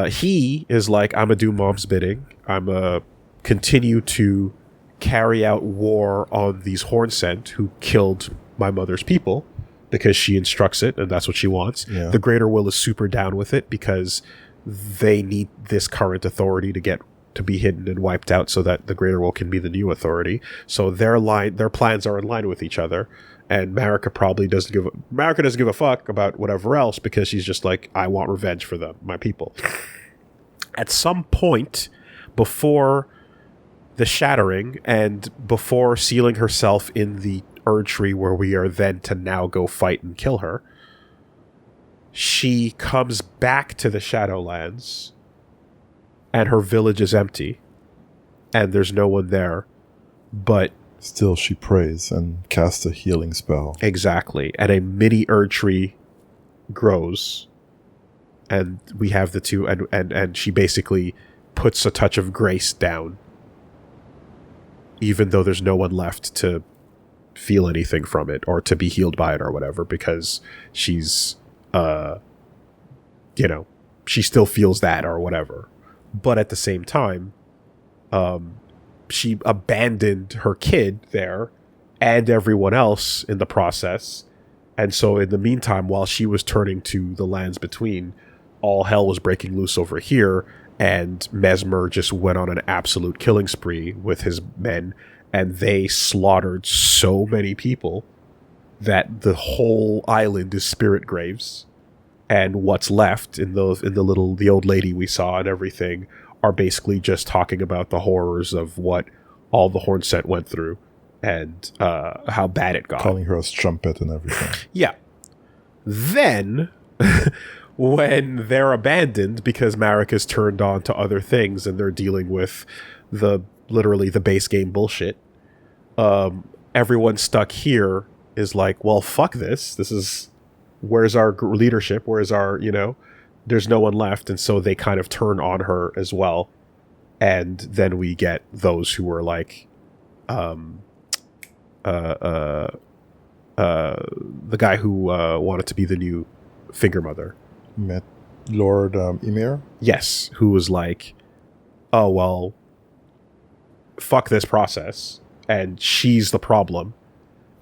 He is like, I'm gonna do mom's bidding. I'm gonna continue to carry out war on these Hornsent who killed my mother's people because she instructs it and that's what she wants. Yeah. The Greater Will is super down with it because they need this current authority to be hidden and wiped out so that the Greater Will can be the new authority. So their plans are in line with each other. And Marika doesn't give a fuck about whatever else because she's just like, I want revenge for my people. At some point before the shattering and before sealing herself in the Erdtree, where we are then to now go fight and kill her, she comes back to the Shadowlands and her village is empty, and there's no one there, but Still, she prays and casts a healing spell. exactly, and a mini Erdtree grows, and we have the two, and she basically puts a touch of grace down, even though there's no one left to feel anything from it or to be healed by it or whatever, because she's she still feels that or whatever. But at the same time, she abandoned her kid there and everyone else in the process. And so in the meantime, while she was turning to the lands between, all hell was breaking loose over here, and Mesmer just went on an absolute killing spree with his men, and they slaughtered so many people that the whole island is spirit graves. And what's left in the old lady we saw and everything are basically just talking about the horrors of what all the Hornset went through and how bad it got. Calling her a strumpet and everything. Yeah. Then, when they're abandoned because Marika's turned on to other things and they're dealing with literally the base game bullshit, everyone stuck here is like, well, fuck this. This is, where's our leadership? Where's our, there's no one left. And so they kind of turn on her as well. And then we get those who were like, the guy who wanted to be the new Finger Mother. Met Lord Ymir? Yes, who was like, oh, well, fuck this process, and she's the problem.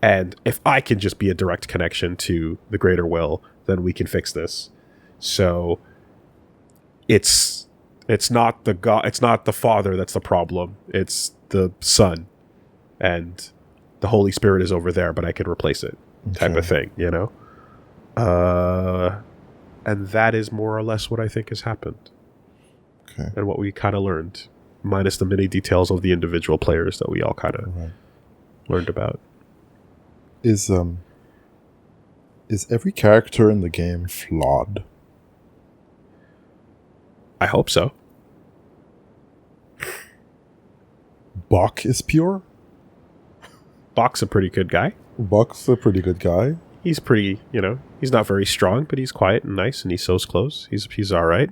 And if I can just be a direct connection to the greater will, then we can fix this. So it's not the God, it's not the Father that's the problem. It's the Son, and the Holy Spirit is over there, but I can replace it, type of thing, and that is more or less what I think has happened. Okay. And what we kind of learned, minus the many details of the individual players that we all kind of learned about. Is every character in the game flawed? I hope so. Bach is pure? Bach's a pretty good guy. Bach's a pretty good guy. He's pretty, he's not very strong, but he's quiet and nice, and he sews clothes. He's all right.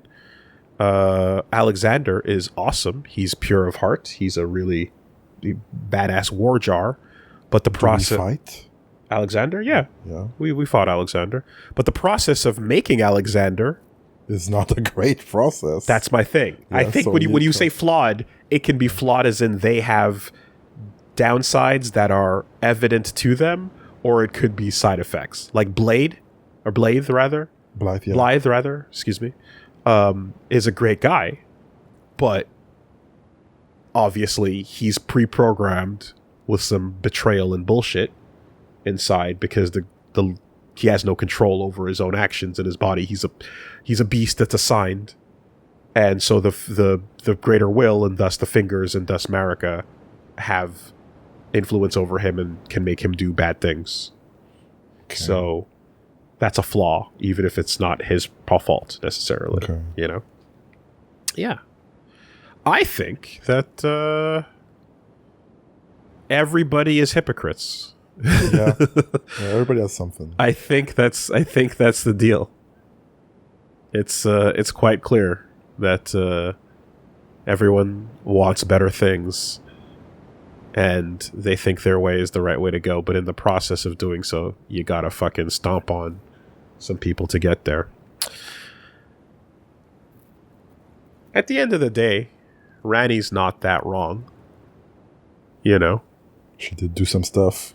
Alexander is awesome. He's pure of heart. He's a really badass war jar. But the process... fight? Alexander? Yeah. We fought Alexander. But the process of making Alexander... is not a great process. That's my thing. Yeah, I think so when you say flawed, it can be flawed as in they have downsides that are evident to them, or it could be side effects. Like Blythe, rather, excuse me, is a great guy, but obviously he's pre-programmed with some betrayal and bullshit inside because he has no control over his own actions and his body. He's a beast that's assigned, and so the greater will and thus the fingers and thus Marika have influence over him and can make him do bad things. Okay. So that's a flaw, even if it's not his fault necessarily. Okay. Yeah. I think that everybody is hypocrites. Yeah, everybody has something. I think that's the deal. It's quite clear that everyone wants better things, and they think their way is the right way to go. But in the process of doing so, you gotta fucking stomp on some people to get there. At the end of the day, Rani's not that wrong. She did do some stuff.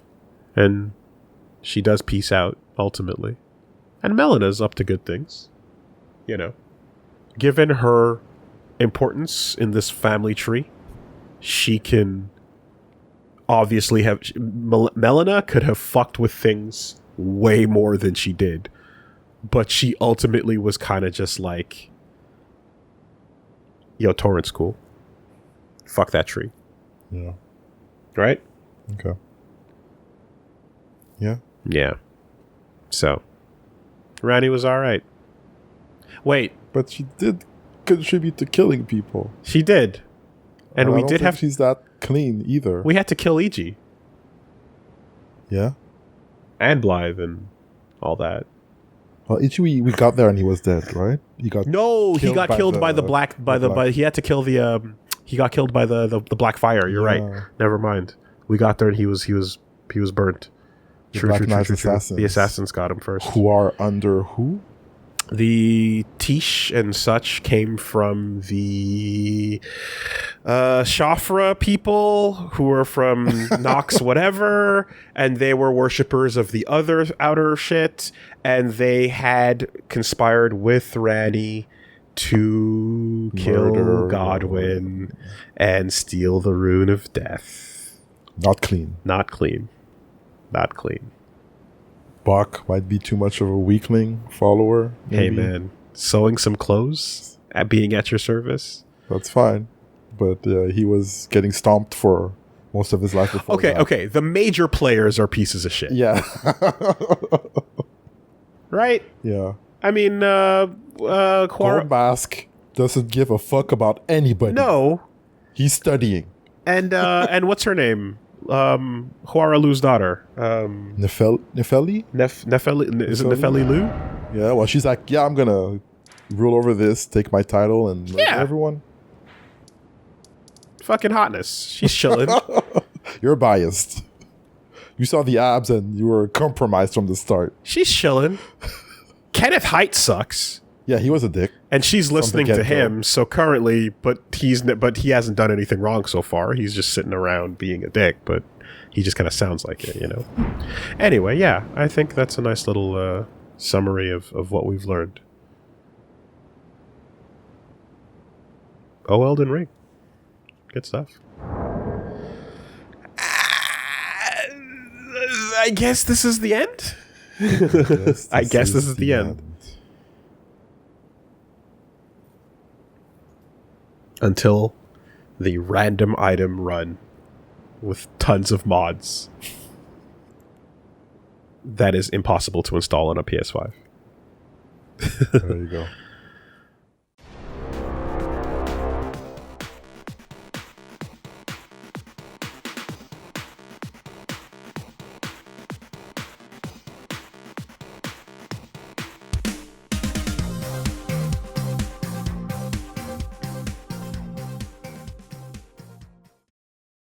And she does peace out, ultimately. And Melena's up to good things. Given her importance in this family tree, she can obviously have... Melina could have fucked with things way more than she did. But she ultimately was kind of just like, yo, Torrent's cool. Fuck that tree. Yeah. Right? Okay. Yeah. Yeah. So, Rani was all right. Wait. But she did contribute to killing people. She did. And we did have... She's that clean either. We had to kill Iji. Yeah? And Blythe and all that. Well, Ichi, we got there and he was dead, right? He got he got killed by the black... he had to kill the... he got killed by the black fire. You're right. Never mind. We got there and he was burnt. True. Assassins. The assassins got him first. Who are under who? The Tish and such came from the Shafra people who were from Nox whatever, and they were worshippers of the other outer shit, and they had conspired with Ranny to kill Godwin and steal the Rune of Death. Not clean. Not clean. Not clean. Bach might be too much of a weakling follower. Maybe. Hey man, sewing some clothes, being at your service. That's fine. But he was getting stomped for most of his life before that. Okay. The major players are pieces of shit. Yeah. Right? Yeah. I mean, Gold Mask doesn't give a fuck about anybody. No. He's studying. And what's her name? Huara Lu's daughter. Nefeli? Nefeli? Is it Nefeli Lu? Yeah, well, she's like, yeah, I'm gonna rule over this, take my title, and murder everyone. Fucking hotness. She's chilling. You're biased. You saw the abs and you were compromised from the start. She's chilling. Kenneth Height sucks. Yeah, he was a dick. And she's listening to him, so currently, but he hasn't done anything wrong so far. He's just sitting around being a dick, but he just kind of sounds like it, you know? Anyway, yeah, I think that's a nice little summary of what we've learned. Oh, Elden Ring. Good stuff. I guess this is the end? I guess this is the end. Until the random item run with tons of mods that is impossible to install on a PS5. There you go.